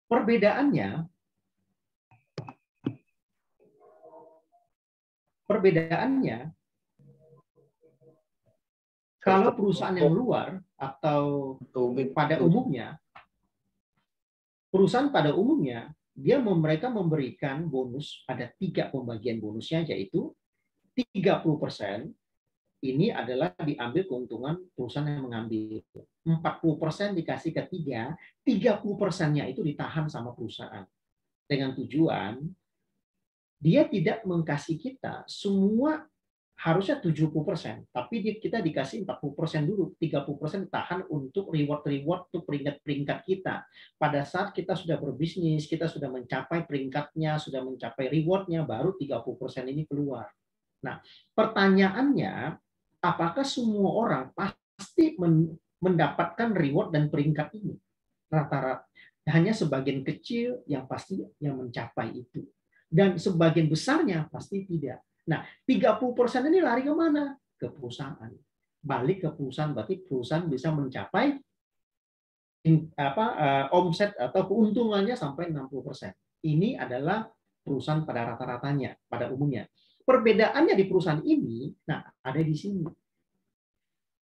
perbedaannya kalau perusahaan yang luar atau pada umumnya, perusahaan pada umumnya mereka memberikan bonus, ada 3 pembagian bonusnya, yaitu 30% ini adalah diambil keuntungan perusahaan yang mengambil, 40% dikasih ke 30%-nya itu ditahan sama perusahaan dengan tujuan dia tidak mengkasih kita semua, harusnya 70%, tapi kita dikasih 40% dulu, 30% tahan untuk reward untuk peringkat kita. Pada saat kita sudah berbisnis, kita sudah mencapai peringkatnya, sudah mencapai rewardnya, baru 30% ini keluar. Nah, pertanyaannya, apakah semua orang pasti mendapatkan reward dan peringkat ini? Rata-rata hanya sebagian kecil yang pasti yang mencapai itu. Dan sebagian besarnya pasti tidak. Nah, 30% ini lari ke mana? Ke perusahaan. Balik ke perusahaan, berarti perusahaan bisa mencapai omset atau keuntungannya sampai 60%. Ini adalah perusahaan pada rata-ratanya, pada umumnya. Perbedaannya di perusahaan ini, nah ada di sini.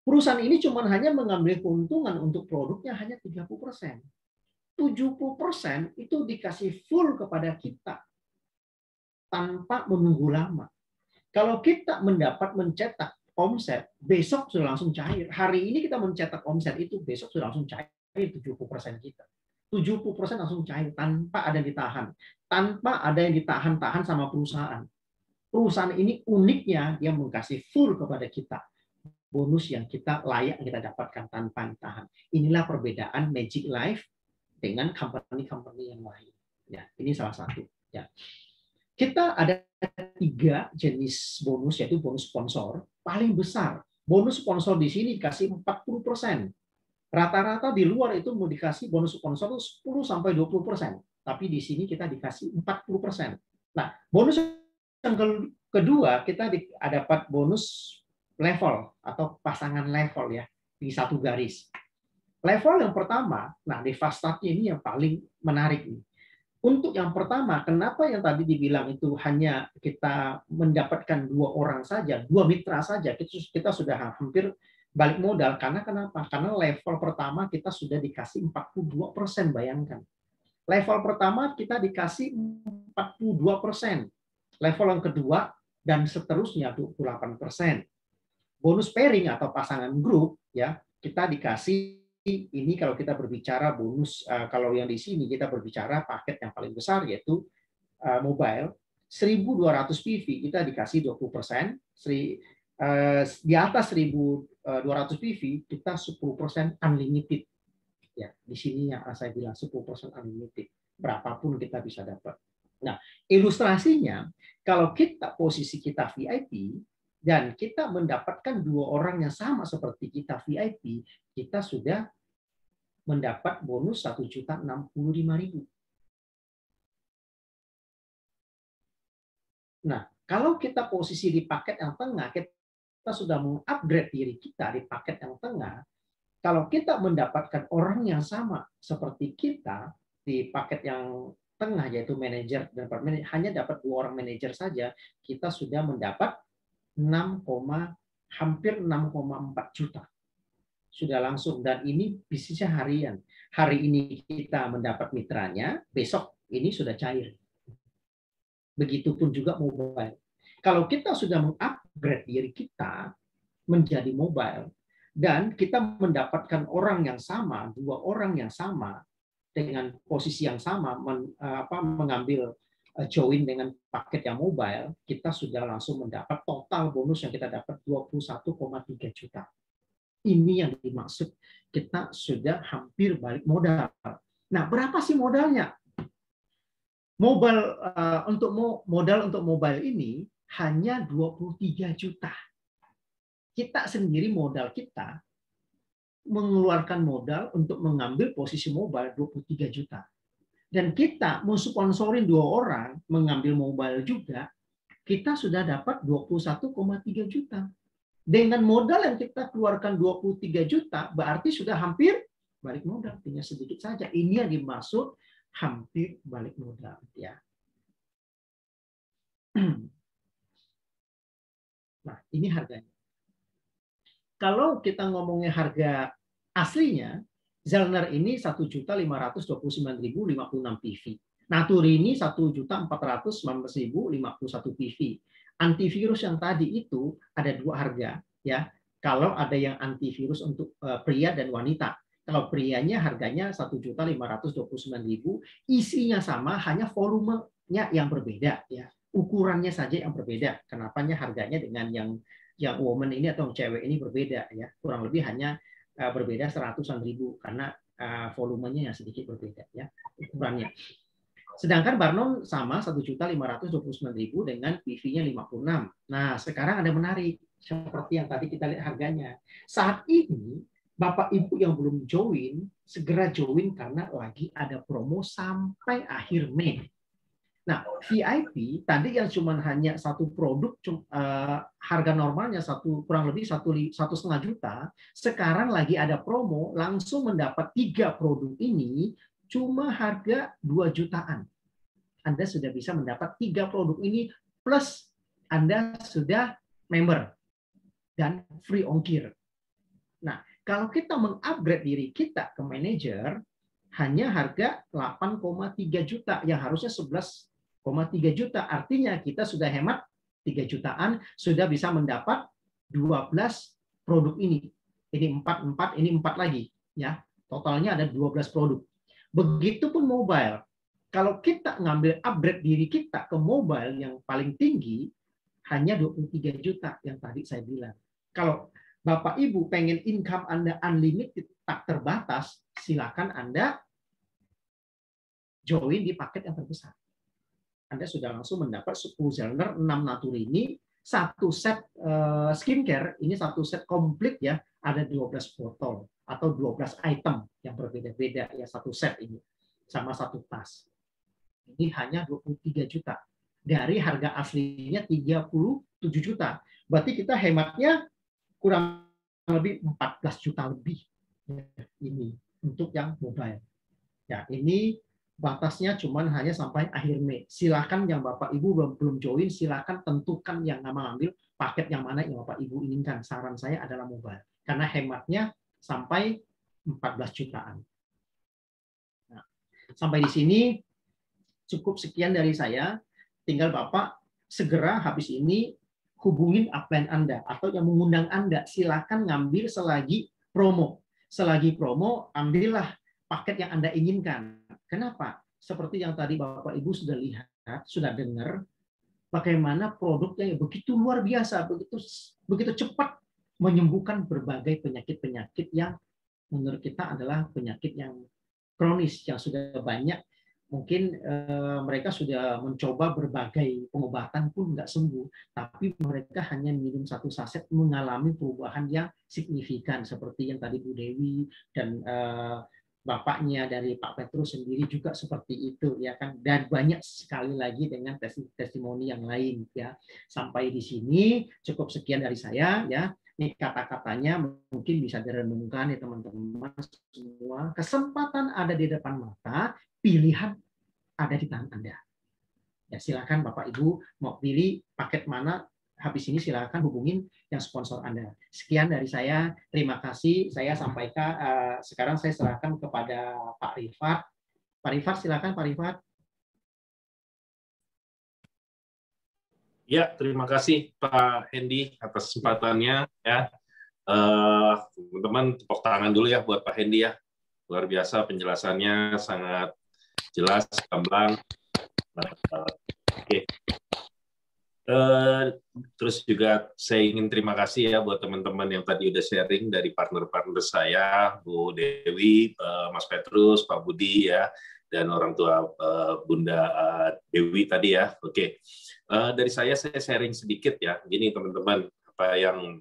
Perusahaan ini cuma hanya mengambil keuntungan untuk produknya hanya 30%. 70% itu dikasih full kepada kita tanpa menunggu lama. Kalau kita mencetak omset, besok sudah langsung cair. Hari ini kita mencetak omset itu, besok sudah langsung cair 70% kita. 70% langsung cair tanpa ada yang ditahan. Tanpa ada yang ditahan-tahan sama perusahaan. Perusahaan ini uniknya dia mengkasih full kepada kita. Bonus yang kita layak kita dapatkan tanpa ditahan. Inilah perbedaan Magic Life dengan company-company yang lain. Ya, ini salah satu. Ya. Kita ada 3 jenis bonus, yaitu bonus sponsor. Paling besar, bonus sponsor di sini dikasih 40%. Rata-rata di luar itu mau dikasih bonus sponsor 10-20%. Tapi di sini kita dikasih 40%. Nah, bonus yang kedua, kita dapat bonus level atau pasangan level ya, di satu garis. Level yang pertama, nah di fast start ini yang paling menarik nih. Untuk yang pertama, kenapa yang tadi dibilang itu hanya kita mendapatkan 2 orang saja, 2 mitra saja, kita sudah hampir balik modal. Karena kenapa? Karena level pertama kita sudah dikasih 42%, bayangkan. Level pertama kita dikasih 42%. Level yang kedua dan seterusnya 28%. Bonus pairing atau pasangan grup ya, kita dikasih ini kalau kita berbicara bonus, kalau yang di sini kita berbicara paket yang paling besar yaitu mobile 1.200 PV kita dikasih 20%, di atas 1.200 PV kita 10% unlimited. Ya, di sini yang saya bilang 10% unlimited, berapapun kita bisa dapat. Nah, ilustrasinya kalau posisi kita VIP dan kita mendapatkan 2 orang yang sama seperti kita VIP, kita sudah mendapat bonus 1.065.000. Nah, kalau kita posisi di paket yang tengah, kita sudah mengupgrade diri kita di paket yang tengah. Kalau kita mendapatkan orang yang sama seperti kita di paket yang tengah, yaitu manajer dan hanya dapat 2 orang manajer saja, kita sudah mendapat hampir 6,4 juta. Sudah langsung, dan ini bisnisnya harian. Hari ini kita mendapat mitranya, besok ini sudah cair. Begitupun juga mobile. Kalau kita sudah mengupgrade diri kita menjadi mobile, dan kita mendapatkan orang yang sama, 2 orang yang sama, dengan posisi yang sama, mengambil join dengan paket yang mobile, kita sudah langsung mendapat total bonus yang kita dapat 21,3 juta. Ini yang dimaksud kita sudah hampir balik modal. Nah, berapa sih modalnya? Modal untuk mobile ini hanya 23 juta. Kita sendiri modal kita mengeluarkan modal untuk mengambil posisi mobile 23 juta. Dan kita mensponsorin 2 orang mengambil mobile juga, kita sudah dapat 21,3 juta. Dengan modal yang kita keluarkan 23 juta, berarti sudah hampir balik modal, tinggal sedikit saja. Ini yang dimaksud hampir balik modal. Ya. Nah, ini harganya. Kalau kita ngomongnya harga aslinya, Zellner ini 1.529.056 PV. Naturini 1.419.051 PV. Antivirus yang tadi itu ada 2 harga ya. Kalau ada yang antivirus untuk pria dan wanita. Kalau prianya harganya 1.529.000, isinya sama, hanya volumenya yang berbeda ya. Ukurannya saja yang berbeda. Kenapanya harganya dengan yang woman ini atau cewek ini berbeda ya. Kurang lebih hanya berbeda 100-an ribu karena volumenya yang sedikit berbeda ya ukurannya. Sedangkan Barnon sama 1.529.000 dengan PV-nya 56. Nah, sekarang ada menarik. Seperti yang tadi kita lihat harganya. Saat ini, Bapak Ibu yang belum join, segera join karena lagi ada promo sampai akhir Mei. Nah, VIP tadi yang cuma hanya satu produk, harga normalnya kurang lebih 1,5 juta, sekarang lagi ada promo, langsung mendapat 3 produk ini cuma harga 2 jutaan. Anda sudah bisa mendapat 3 produk ini plus Anda sudah member dan free ongkir. Nah, kalau kita mengupgrade diri kita ke manajer, hanya harga 8,3 juta yang harusnya 11,3 juta. Artinya kita sudah hemat 3 jutaan, sudah bisa mendapat 12 produk ini. Ini 4, ini 4 lagi. Ya, totalnya ada 12 produk. Begitupun mobile. Kalau kita ngambil upgrade diri kita ke mobile yang paling tinggi, hanya 23 juta yang tadi saya bilang. Kalau Bapak Ibu pengen income Anda unlimited, tak terbatas, silakan Anda join di paket yang terbesar. Anda sudah langsung mendapat 10 Zellner, 6 Naturini, 1 set skincare, ini 1 set komplit ya, ada 12 botol atau 12 item yang berbeda-beda ya, 1 set ini sama 1 tas. Ini hanya 23 juta. Dari harga aslinya 37 juta. Berarti kita hematnya kurang lebih 14 juta lebih ini untuk yang mobile. Ya, ini batasnya cuman hanya sampai akhir Mei. Silakan yang Bapak Ibu belum join, silakan tentukan yang mengambil paket yang mana yang Bapak Ibu inginkan. Saran saya adalah mobile karena hematnya sampai 14 jutaan. Nah, sampai di sini cukup sekian dari saya. Tinggal Bapak segera habis ini hubungin upline Anda atau yang mengundang Anda, silakan ngambil selagi promo. Selagi promo, ambillah paket yang Anda inginkan. Kenapa? Seperti yang tadi Bapak Ibu sudah lihat, sudah dengar, bagaimana produknya yang begitu luar biasa, begitu cepat menyembuhkan berbagai penyakit-penyakit yang menurut kita adalah penyakit yang kronis, yang sudah banyak. Mungkin mereka sudah mencoba berbagai pengobatan pun nggak sembuh, tapi mereka hanya minum 1 saset mengalami perubahan yang signifikan seperti yang tadi Bu Dewi dan bapaknya dari Pak Petrus sendiri juga seperti itu ya kan, dan banyak sekali lagi dengan testimoni yang lain ya. Sampai di sini cukup sekian dari saya ya. Ini kata-katanya mungkin bisa direnungkan ya teman-teman semua. Kesempatan ada di depan mata, pilihan ada di tangan Anda. Ya, silakan Bapak Ibu mau pilih paket mana, habis ini silakan hubungin yang sponsor Anda. Sekian dari saya, terima kasih. Saya sampaikan, sekarang saya serahkan kepada Pak Rifat. Pak Rifat, silakan Pak Rifat. Ya, terima kasih Pak Hendy atas kesempatannya. Ya, teman-teman tepuk tangan dulu ya buat Pak Hendy ya. Luar biasa penjelasannya, sangat jelas, gamblang. Oke. Terus juga saya ingin terima kasih ya buat teman-teman yang tadi udah sharing dari partner-partner saya, Bu Dewi, Mas Petrus, Pak Budi ya, dan orang tua Bunda Dewi tadi ya. Oke. Dari saya sharing sedikit ya. Gini teman-teman, apa yang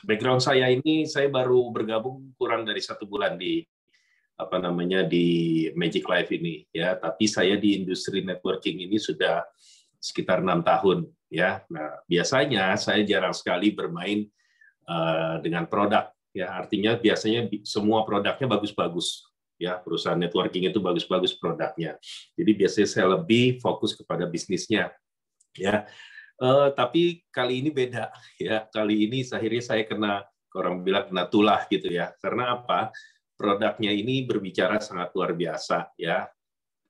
background saya ini, saya baru bergabung kurang dari 1 bulan di di Magic Life ini ya, tapi saya di industri networking ini sudah sekitar 6 tahun ya. Nah, biasanya saya jarang sekali bermain dengan produk ya, artinya biasanya semua produknya bagus-bagus ya, perusahaan networking itu bagus-bagus produknya. Jadi biasanya saya lebih fokus kepada bisnisnya ya. Tapi kali ini beda ya. Kali ini akhirnya saya kena, orang bilang kena tulah gitu ya. Karena apa? Produknya ini berbicara sangat luar biasa ya.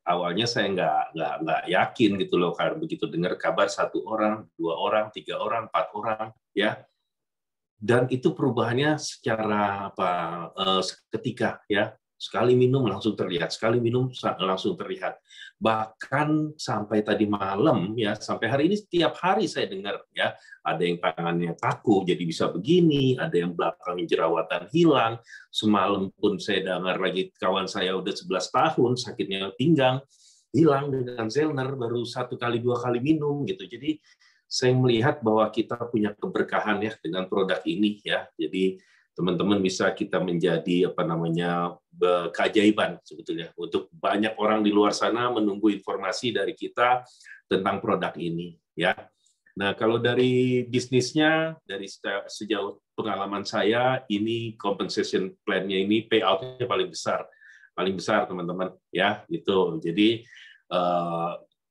Awalnya saya nggak yakin gitu loh, karena begitu dengar kabar 1 orang, 2 orang, 3 orang, 4 orang ya. Dan itu perubahannya secara seketika ya. Sekali minum langsung terlihat, sekali minum langsung terlihat. Bahkan sampai tadi malam ya, sampai hari ini setiap hari saya dengar ya, ada yang tangannya kaku jadi bisa begini, ada yang belakangnya jerawatan hilang. Semalam pun saya dengar lagi kawan saya udah 11 tahun sakitnya pinggang hilang dengan Zellner baru 1 kali 2 kali minum gitu. Jadi saya melihat bahwa kita punya keberkahan ya dengan produk ini ya. Jadi teman-teman bisa kita menjadi keajaiban sebetulnya untuk banyak orang di luar sana menunggu informasi dari kita tentang produk ini ya. Nah, kalau dari bisnisnya, dari sejauh pengalaman saya, ini compensation plan-nya ini payout-nya paling besar teman-teman ya gitu. Jadi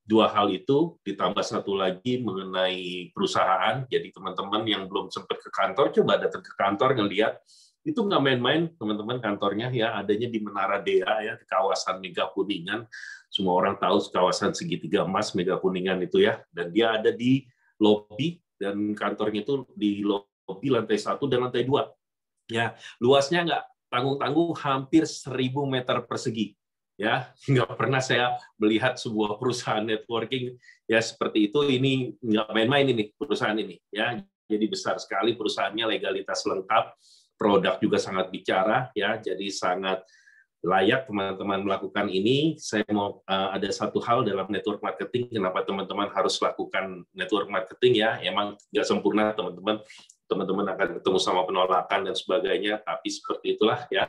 dua hal itu ditambah satu lagi mengenai perusahaan. Jadi teman-teman yang belum sempat ke kantor, coba datang ke kantor ngelihat. Itu nggak main-main teman-teman kantornya ya, adanya di Menara Dea ya, di kawasan Mega Kuningan. Semua orang tahu kawasan segitiga emas Mega Kuningan itu ya. Dan dia ada di lobi, dan kantornya itu di lobi lantai 1 dan lantai 2. Ya, luasnya nggak tanggung-tanggung hampir 1.000 meter persegi. Ya, nggak pernah saya melihat sebuah perusahaan networking ya seperti itu. Ini nggak main-main ini perusahaan ini ya. Jadi besar sekali perusahaannya, legalitas lengkap, produk juga sangat bicara ya. Jadi sangat layak teman-teman melakukan ini. Saya mau ada satu hal dalam network marketing, kenapa teman-teman harus lakukan network marketing ya. Emang nggak sempurna teman-teman. Teman-teman akan ketemu sama penolakan dan sebagainya, tapi seperti itulah ya.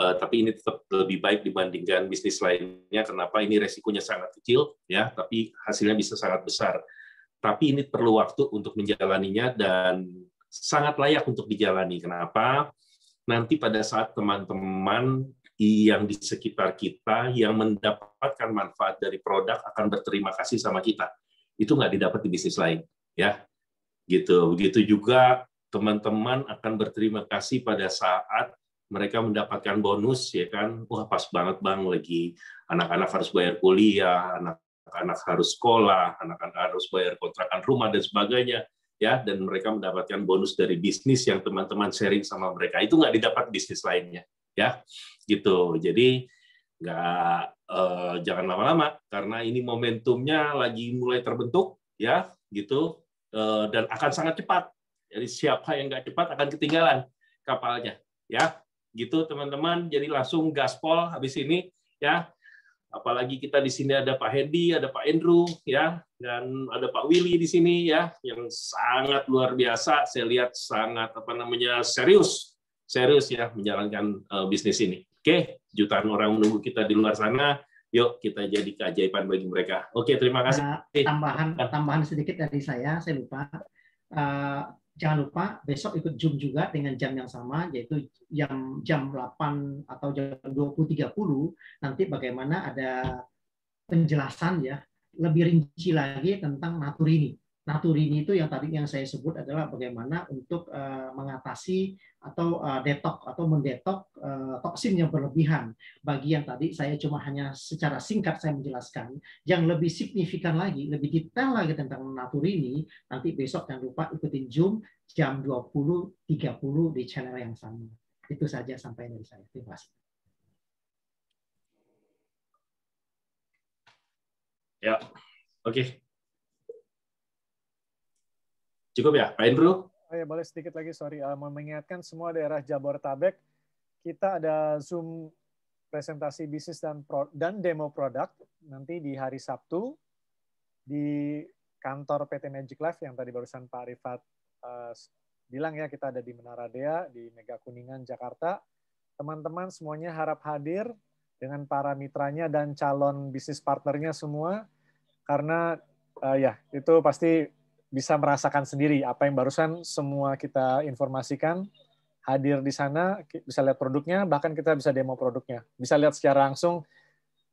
Tapi ini tetap lebih baik dibandingkan bisnis lainnya. Kenapa? Ini resikonya sangat kecil, ya, tapi hasilnya bisa sangat besar. Tapi ini perlu waktu untuk menjalaninya dan sangat layak untuk dijalani. Kenapa? Nanti pada saat teman-teman yang di sekitar kita yang mendapatkan manfaat dari produk akan berterima kasih sama kita. Itu nggak didapat di bisnis lain, ya. Gitu. Begitu juga teman-teman akan berterima kasih pada saat mereka mendapatkan bonus, ya kan? Wah, pas banget Bang, lagi anak-anak harus bayar kuliah, anak-anak harus sekolah, anak-anak harus bayar kontrakan rumah dan sebagainya, ya. Dan mereka mendapatkan bonus dari bisnis yang teman-teman sharing sama mereka. Itu nggak didapat bisnis lainnya, ya. Gitu. Jadi jangan lama-lama karena ini momentumnya lagi mulai terbentuk, ya, gitu. Dan akan sangat cepat. Jadi siapa yang nggak cepat akan ketinggalan kapalnya, ya. Gitu teman-teman, jadi langsung gaspol habis ini ya. Apalagi kita di sini ada Pak Hendy, ada Pak Andrew ya, dan ada Pak Willy di sini ya, yang sangat luar biasa. Saya lihat sangat serius ya menjalankan bisnis ini. Oke, jutaan orang menunggu kita di luar sana. Yuk kita jadi keajaiban bagi mereka. Oke, terima kasih. Tambahan sedikit dari saya lupa. Jangan lupa besok ikut Zoom juga dengan jam yang sama, yaitu jam 8 atau jam 20.30. Nanti bagaimana ada penjelasan ya lebih rinci lagi tentang Naturini. Naturini itu yang tadi yang saya sebut adalah bagaimana untuk mengatasi atau detok atau mendetok toksin yang berlebihan. Bagi yang tadi saya cuma hanya secara singkat saya menjelaskan, yang lebih signifikan lagi, lebih detail lagi tentang Naturini, nanti besok jangan lupa ikutin Zoom jam 20.30 di channel yang sama. Itu saja sampai dari saya. Terima kasih. Ya, oke. Cukup ya, Pak Andrew? Oh ya, boleh sedikit lagi, sorry. Mau mengingatkan semua daerah Jabodetabek, kita ada Zoom presentasi bisnis dan demo produk nanti di hari Sabtu di kantor PT Magic Life yang tadi barusan Pak Rifat bilang ya, kita ada di Menara Dea, di Mega Kuningan, Jakarta. Teman-teman semuanya harap hadir dengan para mitranya dan calon bisnis partnernya semua, karena ya itu pasti bisa merasakan sendiri apa yang barusan semua kita informasikan. Hadir di sana, bisa lihat produknya, bahkan kita bisa demo produknya. Bisa lihat secara langsung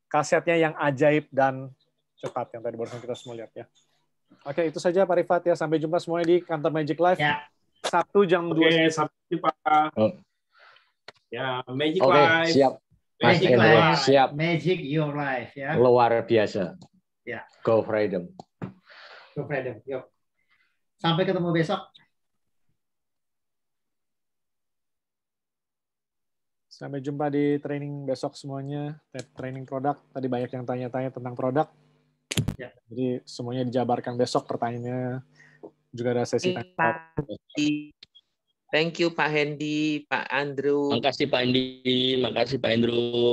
kasetnya yang ajaib dan cepat yang tadi barusan kita semua lihat ya. Oke, itu saja Pak Rifat ya. Sampai jumpa semuanya di kantor Magic Life. Ya. Sabtu jam 2. Oke, sampai jumpa. Ya, Magic Life. Siap. Magic Life. Siap. Magic your life ya. Luar biasa. Ya. Go freedom. Go freedom. Yuk. Sampai ketemu besok. Sampai jumpa di training besok semuanya. Training produk. Tadi banyak yang tanya-tanya tentang produk. Ya. Jadi semuanya dijabarkan besok pertanyaannya. Juga ada sesi tanya. Thank you Pak Hendy, Pak Andrew. Makasih Pak Hendy, makasih Pak Andrew.